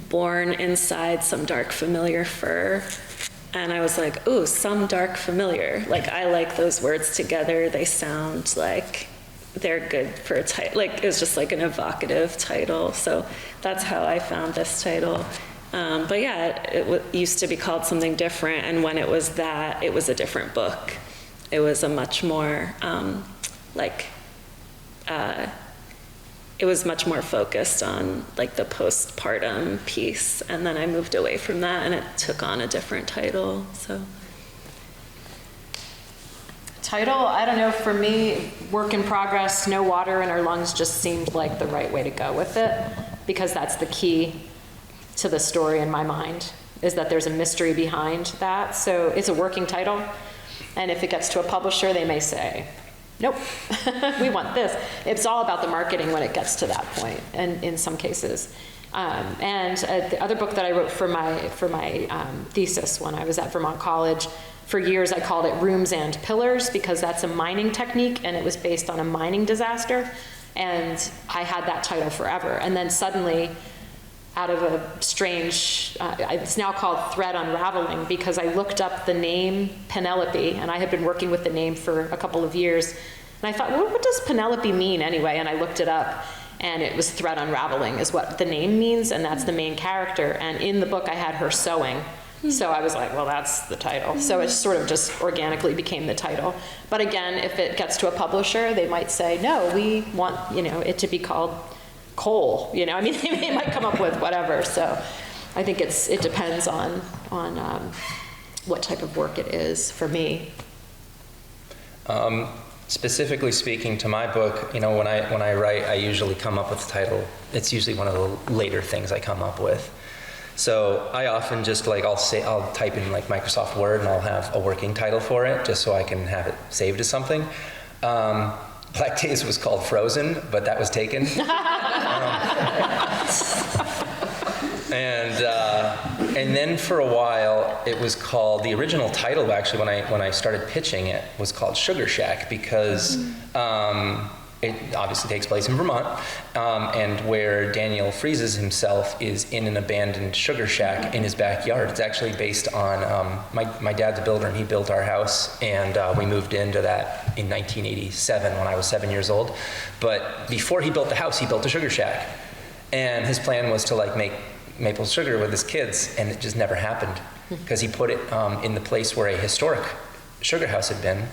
born inside some dark familiar fur. And I was like, ooh, some dark familiar. Like, I like those words together. They sound like they're good for a title. Like, it was just like an evocative title. So that's how I found this title. But yeah, it used to be called something different. And when it was that, it was a different book. It was a much more, it was much more focused on like the postpartum piece, and then I moved away from that and it took on a different title. So Title, I don't know, for me, work in progress, no water in our lungs just seemed like the right way to go with it, because that's the key to the story in my mind, is that there's a mystery behind that. So it's a working title, and if it gets to a publisher, they may say, nope, we want this. It's all about the marketing when it gets to that point, and in some cases. The other book that I wrote for my thesis when I was at Vermont College, for years I called it Rooms and Pillars, because that's a mining technique, and it was based on a mining disaster. And I had that title forever. And then suddenly, out of a strange, it's now called Thread Unraveling, because I looked up the name Penelope, and I had been working with the name for a couple of years. And I thought, well, what does Penelope mean anyway? And I looked it up, and it was Thread Unraveling is what the name means, and that's the main character. And in the book, I had her sewing. So I was like, well, that's the title. So it sort of just organically became the title. But again, if it gets to a publisher, they might say, no, we want, it to be called coal. I mean, they might come up with whatever. So I think it depends on what type of work it is for me. Specifically speaking to my book, when I write, I usually come up with a title. It's usually one of the later things I come up with. So I often just I'll type in like Microsoft Word and I'll have a working title for it, just so I can have it saved as something. Black Days was called Frozen, but that was taken. And then for a while, it was called, the original title actually when I started pitching it was called Sugar Shack, because it obviously takes place in Vermont, and where Daniel freezes himself is in an abandoned sugar shack in his backyard. It's actually based on, my dad's a builder and he built our house, and we moved into that in 1987 when I was 7 years old. But before he built the house, he built a sugar shack. And his plan was to make maple sugar with his kids, and it just never happened, because he put it in the place where a historic sugar house had been.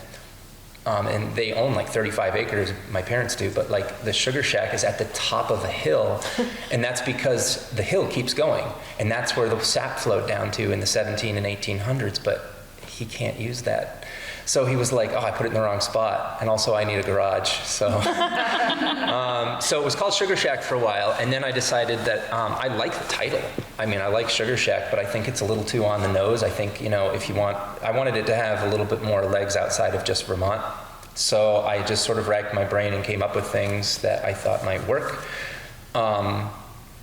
And they own 35 acres, my parents do, but the sugar shack is at the top of a hill, and that's because the hill keeps going, and that's where the sap flowed down to in the 17 and 1800s, but he can't use that. So he was like, oh, I put it in the wrong spot, and also I need a garage, so. So it was called Sugar Shack for a while, and then I decided that I like the title. I mean, I like Sugar Shack, but I think it's a little too on the nose. I think, I wanted it to have a little bit more legs outside of just Vermont. So I just sort of racked my brain and came up with things that I thought might work.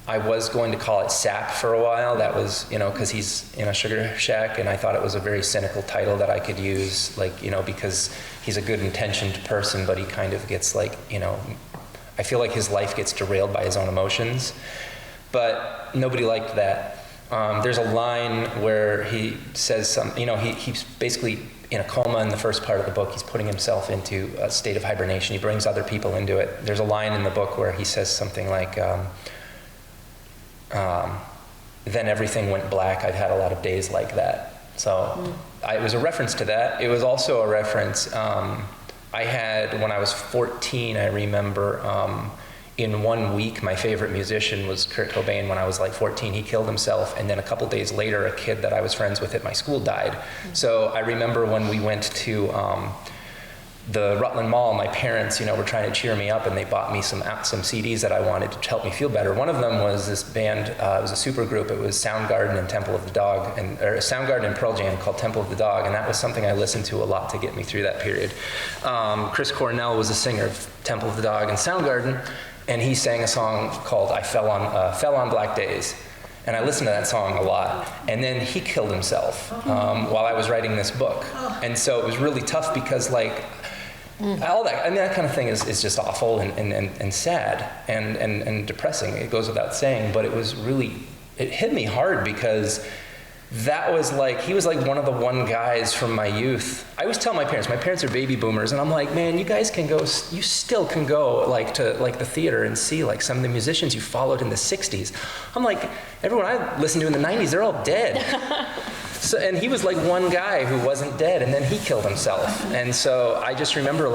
I was going to call it Sap for a while. That was, because he's in a sugar shack, and I thought it was a very cynical title that I could use, like, because he's a good intentioned person, but he kind of gets like, I feel like his life gets derailed by his own emotions. But nobody liked that. There's a line where he says he's basically in a coma in the first part of the book. He's putting himself into a state of hibernation. He brings other people into it. There's a line in the book where he says something like, then everything went black. I've had a lot of days like that. So it was a reference to that. It was also a reference, I had, when I was 14, I remember, in 1 week, my favorite musician was Kurt Cobain. When I was like 14, he killed himself, and then a couple days later, a kid that I was friends with at my school died. So I remember when we went to the Rutland Mall, my parents, were trying to cheer me up, and they bought me some CDs that I wanted to help me feel better. One of them was this band, it was a super group. It was Soundgarden and Temple of the Dog, or Soundgarden and Pearl Jam called Temple of the Dog, and that was something I listened to a lot to get me through that period. Chris Cornell was the singer of Temple of the Dog and Soundgarden, and he sang a song called I Fell on Black Days. And I listened to that song a lot. And then he killed himself while I was writing this book. And so it was really tough because all that, that kind of thing is just awful and sad and depressing. It goes without saying, but it hit me hard because that was he was one of the one guys from my youth. I always tell my parents are baby boomers, and I'm like, man, you guys can go, you still can go to the theater and see some of the musicians you followed in the 60s. I'm like, everyone I listened to in the 90s, they're all dead. So, and he was one guy who wasn't dead, and then he killed himself. And so I just remember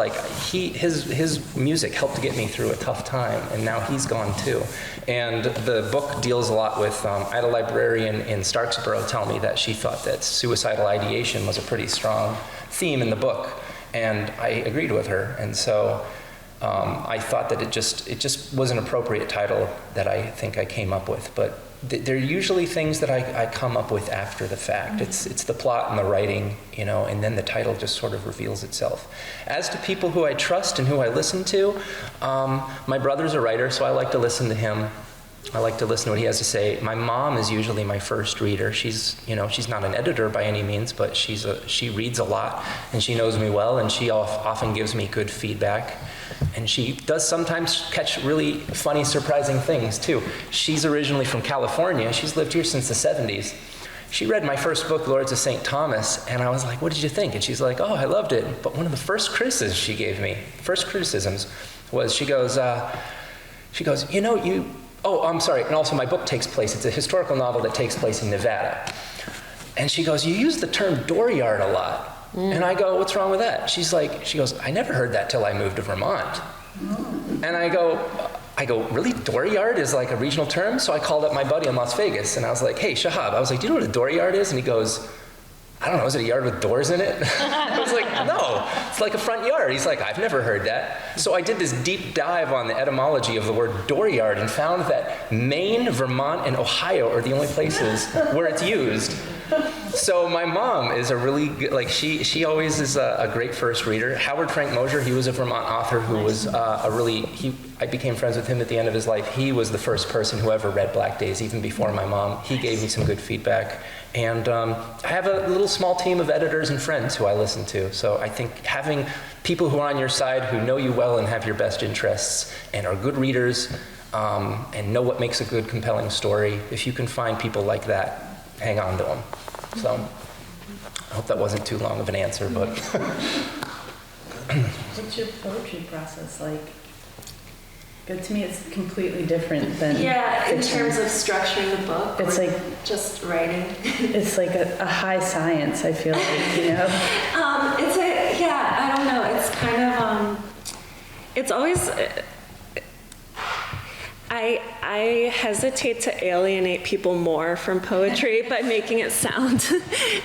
his music helped to get me through a tough time, and now he's gone too. And the book deals a lot with, I had a librarian in Starksboro tell me that she thought that suicidal ideation was a pretty strong theme in the book, and I agreed with her. And so I thought that it just was an appropriate title that I think I came up with. But they're usually things that I come up with after the fact. It's the plot and the writing, and then the title just sort of reveals itself. As to people who I trust and who I listen to, my brother's a writer, so I like to listen to him. I like to listen to what he has to say. My mom is usually my first reader. She's not an editor by any means, but she reads a lot, and she knows me well, and she often gives me good feedback. And she does sometimes catch really funny, surprising things, too. She's originally from California. She's lived here since the 70s. She read my first book, Lords of St. Thomas, and I was like, what did you think? And she's like, oh, I loved it. But one of the first criticisms she gave me, was she goes, oh, I'm sorry, and also my book takes place, it's a historical novel that takes place in Nevada. And she goes, you use the term dooryard a lot. And I go, what's wrong with that? She goes, I never heard that till I moved to Vermont. And I go, really? Dooryard is a regional term? So I called up my buddy in Las Vegas, and I was like, hey, Shahab, I was like, do you know what a dooryard is? And he goes, I don't know, is it a yard with doors in it? I was like, no, it's like a front yard. He's like, I've never heard that. So I did this deep dive on the etymology of the word dooryard and found that Maine, Vermont, and Ohio are the only places where it's used. So my mom is a really good, she always is a great first reader. Howard Frank Mosier, he was a Vermont author who was I became friends with him at the end of his life. He was the first person who ever read Black Days, even before my mom. He gave me some good feedback. And I have a little small team of editors and friends who I listen to. So I think having people who are on your side, who know you well and have your best interests, and are good readers, and know what makes a good, compelling story, if you can find people like that, hang on to them. So I hope that wasn't too long of an answer, but. What's your poetry process like? Good to me, it's completely different than in terms of structuring the book. It's just writing. It's like a high science, I feel like, I don't know. It's kind of it's always. I hesitate to alienate people more from poetry by making it sound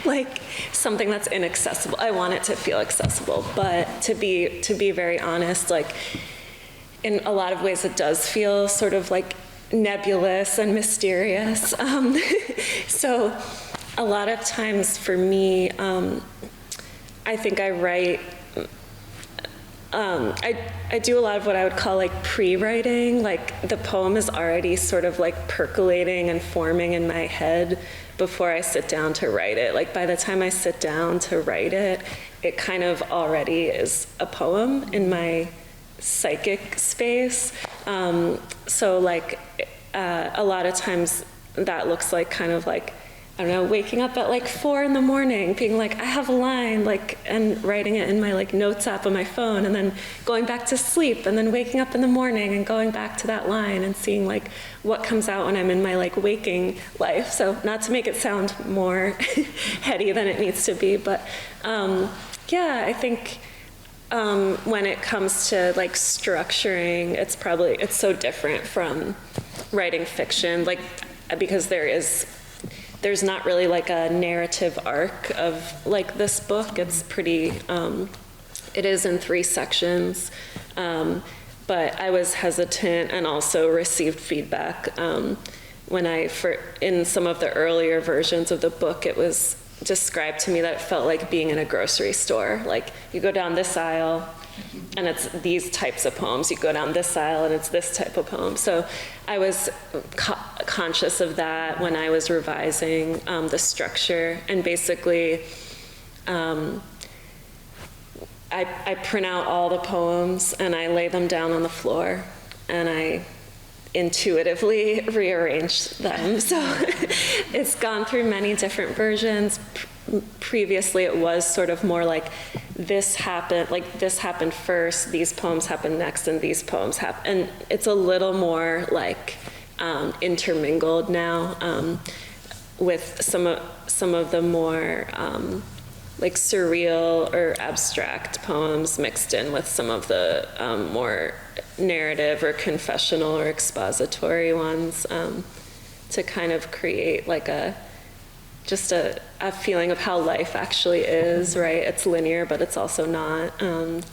like something that's inaccessible. I want it to feel accessible, but to be very honest, in a lot of ways it does feel sort of nebulous and mysterious. So a lot of times for me, I think I write I do a lot of what I would call like pre-writing. Like the poem is already sort of like percolating and forming in my head before I sit down to write it. Like by the time I sit down to write it, it kind of already is a poem in my psychic space. So like a lot of times that looks like kind of like, I don't know, waking up at like 4 in the morning, being like, I have a line, like, and writing it in my like notes app on my phone, and then going back to sleep, and then waking up in the morning and going back to that line and seeing like what comes out when I'm in my like waking life. So not to make it sound more heady than it needs to be, but yeah, I think when it comes to like structuring, it's so different from writing fiction, like, because there's not really like a narrative arc of like this book. It's pretty, it is in 3 sections, but I was hesitant and also received feedback when in some of the earlier versions of the book, it was described to me that it felt like being in a grocery store. Like you go down this aisle and it's these types of poems. You go down this aisle and it's this type of poem. So I was conscious of that when I was revising the structure. And basically, I print out all the poems and I lay them down on the floor and I intuitively rearrange them. So it's gone through many different versions. Previously, it was sort of more like this happened first, these poems happened next, and these poems happen. And it's a little more like intermingled now with some of the more like surreal or abstract poems mixed in with some of the more narrative or confessional or expository ones to kind of create like just a feeling of how life actually is, right? It's linear, but it's also not.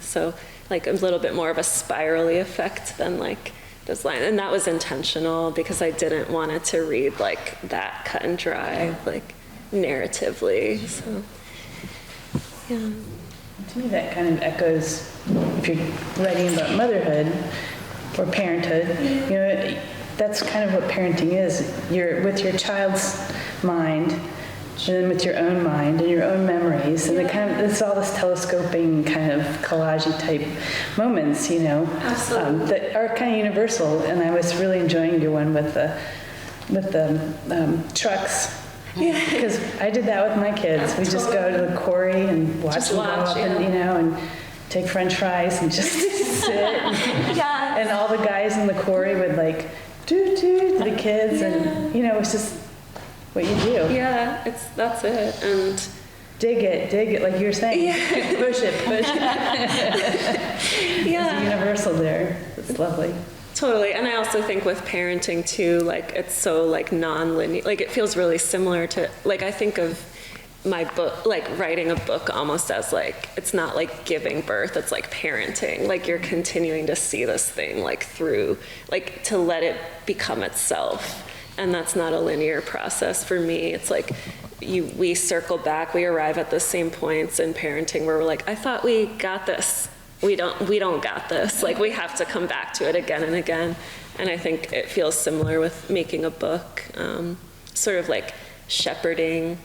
So like a little bit more of a spirally effect than like this line. And that was intentional because I didn't want it to read like that cut and dry, like narratively, so. Yeah. To me, that kind of echoes, if you're writing about motherhood or parenthood, you know, that's kind of what parenting is. You're with your child's mind, and then with your own mind and your own memories, and it's all this telescoping kind of collage-y type moments, you know, that are kind of universal. And I was really enjoying your one with the trucks. Yeah, because I did that with my kids. We just go to the quarry and watch them go up, and you know, and take French fries and just sit. And all the guys in the quarry would like do to the kids, and you know, it's just what you do. Yeah, that's it, and dig it, like you're saying. Yeah. push it. Yeah, it's universal there. It's lovely. Totally, and I also think with parenting too, like it's so like non-linear, like it feels really similar to, like I think of my book, like writing a book almost as like, it's not like giving birth, it's like parenting, like you're continuing to see this thing like through, like to let it become itself, and that's not a linear process for me. It's like we circle back, we arrive at the same points in parenting where we're like, I thought we got this. We don't got this. Like we have to come back to it again and again. And I think it feels similar with making a book, sort of like shepherding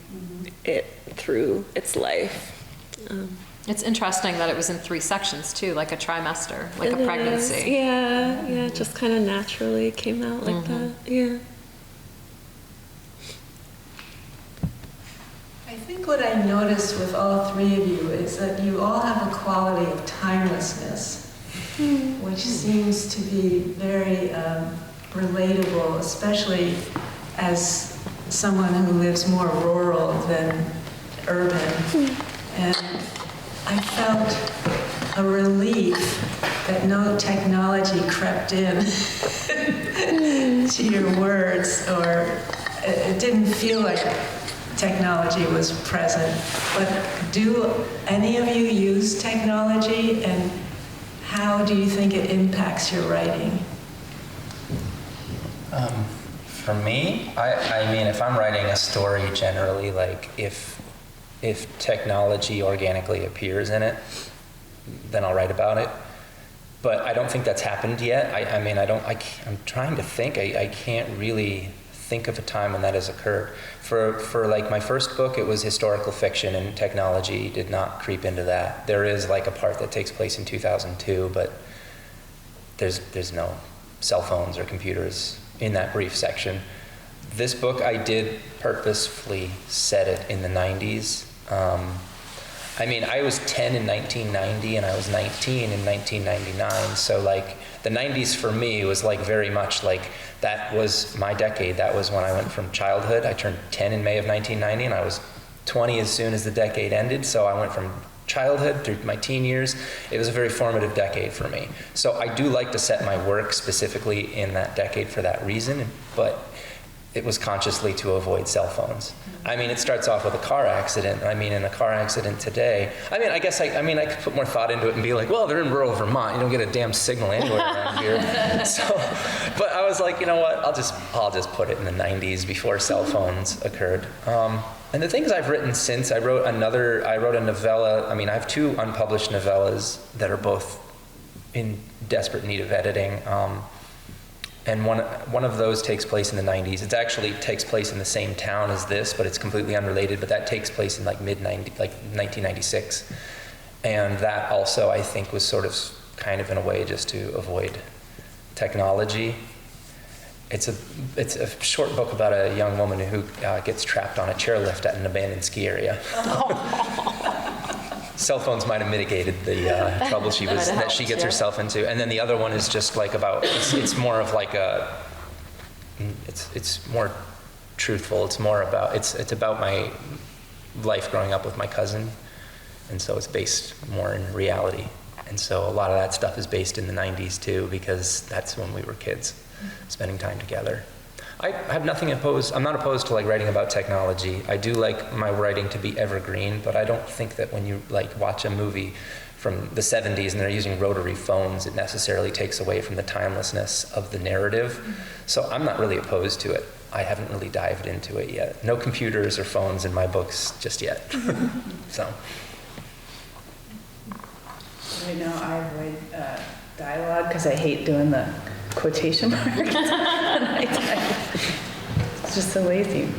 it through its life. It's interesting that it was in 3 sections too, like a trimester, like a pregnancy. Yeah, it just kind of naturally came out like that. Yeah. I think what I noticed with all 3 of you is that you all have a quality of timelessness, which seems to be very relatable, especially as someone who lives more rural than urban. And I felt a relief that no technology crept in to your words, or it didn't feel like technology was present. But do any of you use technology, and how do you think it impacts your writing? For me, I mean, if I'm writing a story generally, like if technology organically appears in it, then I'll write about it. But I don't think that's happened yet. I'm trying to think. I can't really think of a time when that has occurred. For like my first book, it was historical fiction, and technology did not creep into that. There is like a part that takes place in 2002, but there's no cell phones or computers in that brief section. This book, I did purposefully set it in the 90s. I was 10 in 1990 and I was 19 in 1999. So like the 90s for me was like very much like that was my decade. That was when I went from childhood. I turned 10 in May of 1990 and I was 20 as soon as the decade ended. So I went from childhood through my teen years. It was a very formative decade for me. So I do like to set my work specifically in that decade for that reason, but it was consciously to avoid cell phones. It starts off with a car accident. In a car accident today, I guess I could put more thought into it and be like, well, they're in rural Vermont. You don't get a damn signal anywhere around here. But I was like, you know what? I'll just put it in the 90s before cell phones occurred. And the things I've written since, I wrote a novella. I have 2 unpublished novellas that are both in desperate need of editing. And one of those takes place in the 90s. It actually takes place in the same town as this, but it's completely unrelated. But that takes place in like 1996. And that also, I think, was sort of kind of in a way just to avoid technology. It's a short book about a young woman who gets trapped on a chairlift at an abandoned ski area. Cell phones might have mitigated the trouble she gets herself into. And then the other one is just like about, it's more of like it's more truthful. It's about my life growing up with my cousin. And so it's based more in reality. And so a lot of that stuff is based in the 90s too, because that's when we were kids, spending time together. I have nothing opposed. I'm not opposed to like writing about technology. I do like my writing to be evergreen, but I don't think that when you like watch a movie from the 70s and they're using rotary phones, it necessarily takes away from the timelessness of the narrative. So I'm not really opposed to it. I haven't really dived into it yet. No computers or phones in my books just yet. So. Right now I avoid dialogue because I hate doing the quotation marks. It's just so lazy.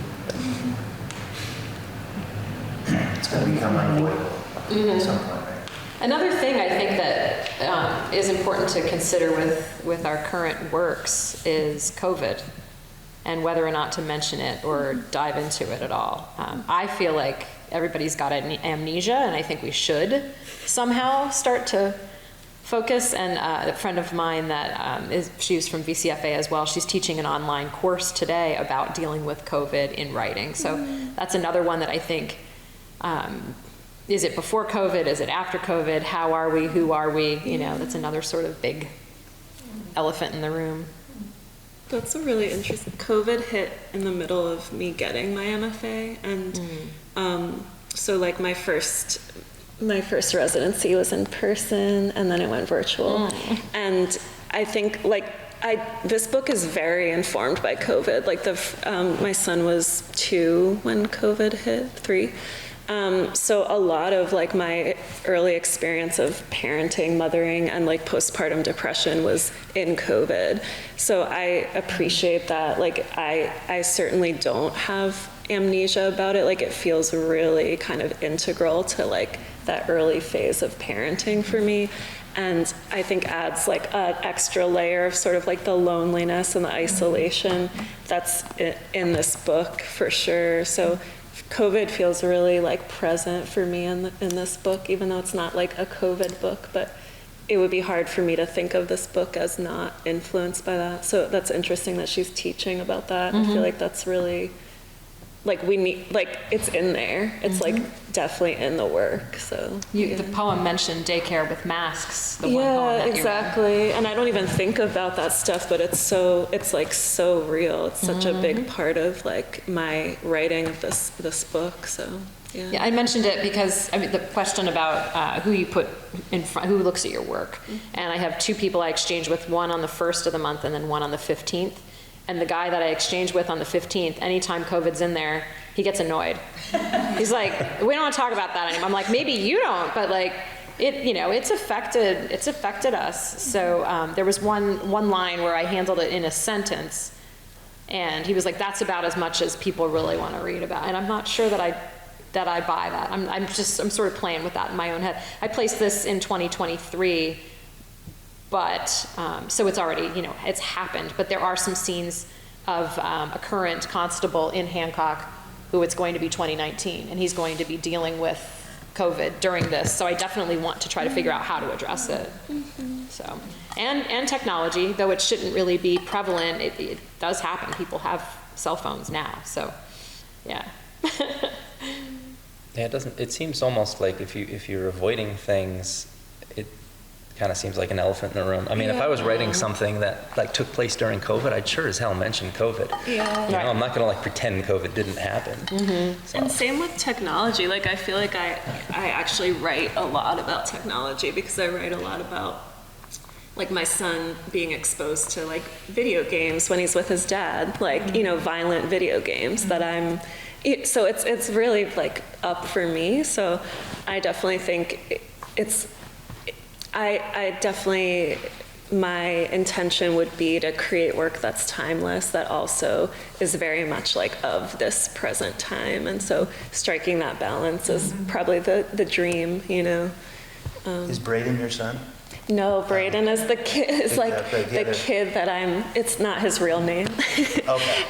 It's going to become unavoidable at some point, right? Another thing I think that is important to consider with our current works is COVID and whether or not to mention it or dive into it at all. I feel like everybody's got amnesia, and I think we should somehow start to focus. And a friend of mine that she's from VCFA as well, she's teaching an online course today about dealing with COVID in writing. So that's another one that I think, is it before COVID? Is it after COVID? How are we? Who are we? That's another sort of big elephant in the room. That's a really interesting. COVID hit in the middle of me getting my MFA, and so like my first residency was in person, and then it went virtual. And I think this book is very informed by COVID. Like my son was 2 when COVID hit, 3. So a lot of like my early experience of parenting, mothering, and like postpartum depression was in COVID. So I appreciate that. Like I certainly don't have amnesia about it. Like it feels really kind of integral to like that early phase of parenting for me. And I think adds like an extra layer of sort of like the loneliness and the isolation that's in this book for sure. So COVID feels really like present for me in this book, even though it's not like a COVID book, but it would be hard for me to think of this book as not influenced by that. So that's interesting that she's teaching about that. I feel like that's really, like we need, like it's in there. It's like definitely in the work, so. The poem mentioned daycare with masks, the one poem that exactly. And I don't even think about that stuff, but it's like so real. It's such a big part of like my writing of this book, so. Yeah, I mentioned it because the question about who you put in front, who looks at your work. And I have 2 people I exchange with, one on the 1st of the month and then one on the 15th. And the guy that I exchange with on the 15th, anytime COVID's in there, he gets annoyed. He's like, we don't want to talk about that anymore. I'm like, maybe you don't, but like, it's affected us. So there was one line where I handled it in a sentence, and he was like, "That's about as much as people really want to read about." And I'm not sure that I buy that. I'm sort of playing with that in my own head. I placed this in 2023, but so it's already, it's happened. But there are some scenes of a current constable in Hancock who it's going to be 2019, and he's going to be dealing with COVID during this. So I definitely want to try to figure out how to address it. So, and technology, though it shouldn't really be prevalent, it does happen. People have cell phones now, so yeah. Yeah, it seems almost like if you're avoiding things, it kind of seems like an elephant in the room. I mean, if I was writing something that like took place during COVID, I'd sure as hell mention COVID. Yeah. I'm not gonna like pretend COVID didn't happen. So. And same with technology. Like, I feel like I actually write a lot about technology because I write a lot about, like, my son being exposed to, like, video games when he's with his dad, like, violent video games that so it's really, like, up for me. So I definitely think I definitely, my intention would be to create work that's timeless, that also is very much like of this present time. And so striking that balance is probably the dream, Is Braden your son? No, Braden is the kid, is like the kid that it's not his real name. Okay.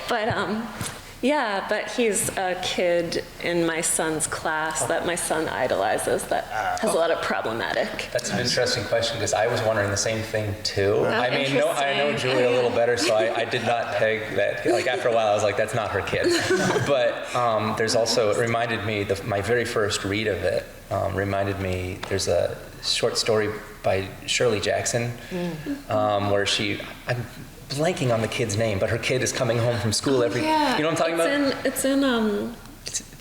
But he's a kid in my son's class that my son idolizes that has a lot of problematic. That's an interesting question, because I was wondering the same thing too. I mean, interesting. I know Julia a little better, so I did not peg that. Like, after a while, I was like, that's not her kid. But there's also, it reminded me, my very first read of it reminded me, there's a short story by Shirley Jackson where I'm blanking on the kid's name, but her kid is coming home from school every. Yeah, you know what I'm talking about? It's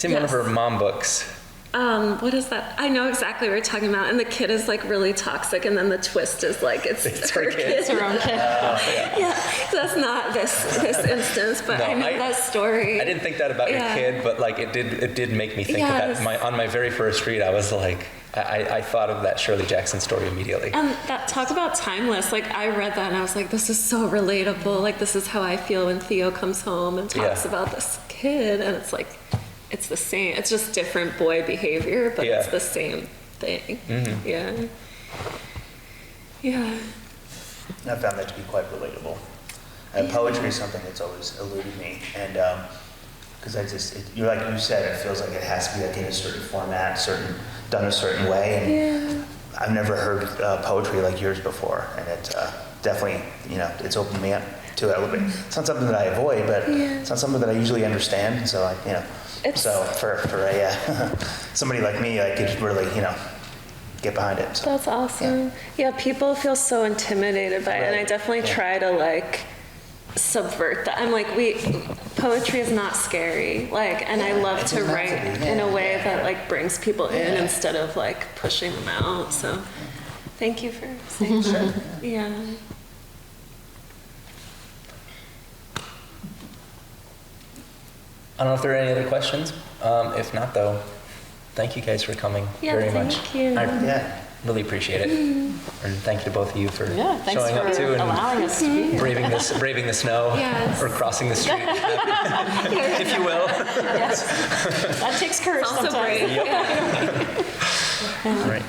in one of her mom books. What is that? I know exactly what you're talking about. And the kid is like really toxic, and then the twist is like it's her kid. It's her own kid. Yeah, that's not this instance, but No, I know that story. I didn't think that about your kid, but like it did make me think of that. On my very first read, I was like, I thought of that Shirley Jackson story immediately. And that talk about timeless, like I read that and I was like, this is so relatable. Like, this is how I feel when Theo comes home and talks about this kid, and it's like, it's the same. It's just different boy behavior, but it's the same thing. Yeah. I found that to be quite relatable. Poetry is something that's always eluded me, and because you're like you said, it feels like it has to be like in a certain format, done a certain way, and I've never heard poetry like yours before, and it definitely, it's opened me up to it a little bit. It's not something that I avoid, but it's not something that I usually understand, so so for somebody like me, I could really, get behind it. So. That's awesome. Yeah, people feel so intimidated by it, and I definitely try to like subvert that. I'm like, poetry is not scary, and I love to write in a way that like brings people in instead of like pushing them out. So thank you for saying that. Yeah. I don't know if there are any other questions. If not, though, thank you guys for coming very much. Thank you. I really appreciate it. And thank you to both of you for Thanks showing for up too and allowing us to be here. braving the snow or crossing the street, if you will. Yes. That takes courage Also sometimes. brave. Right.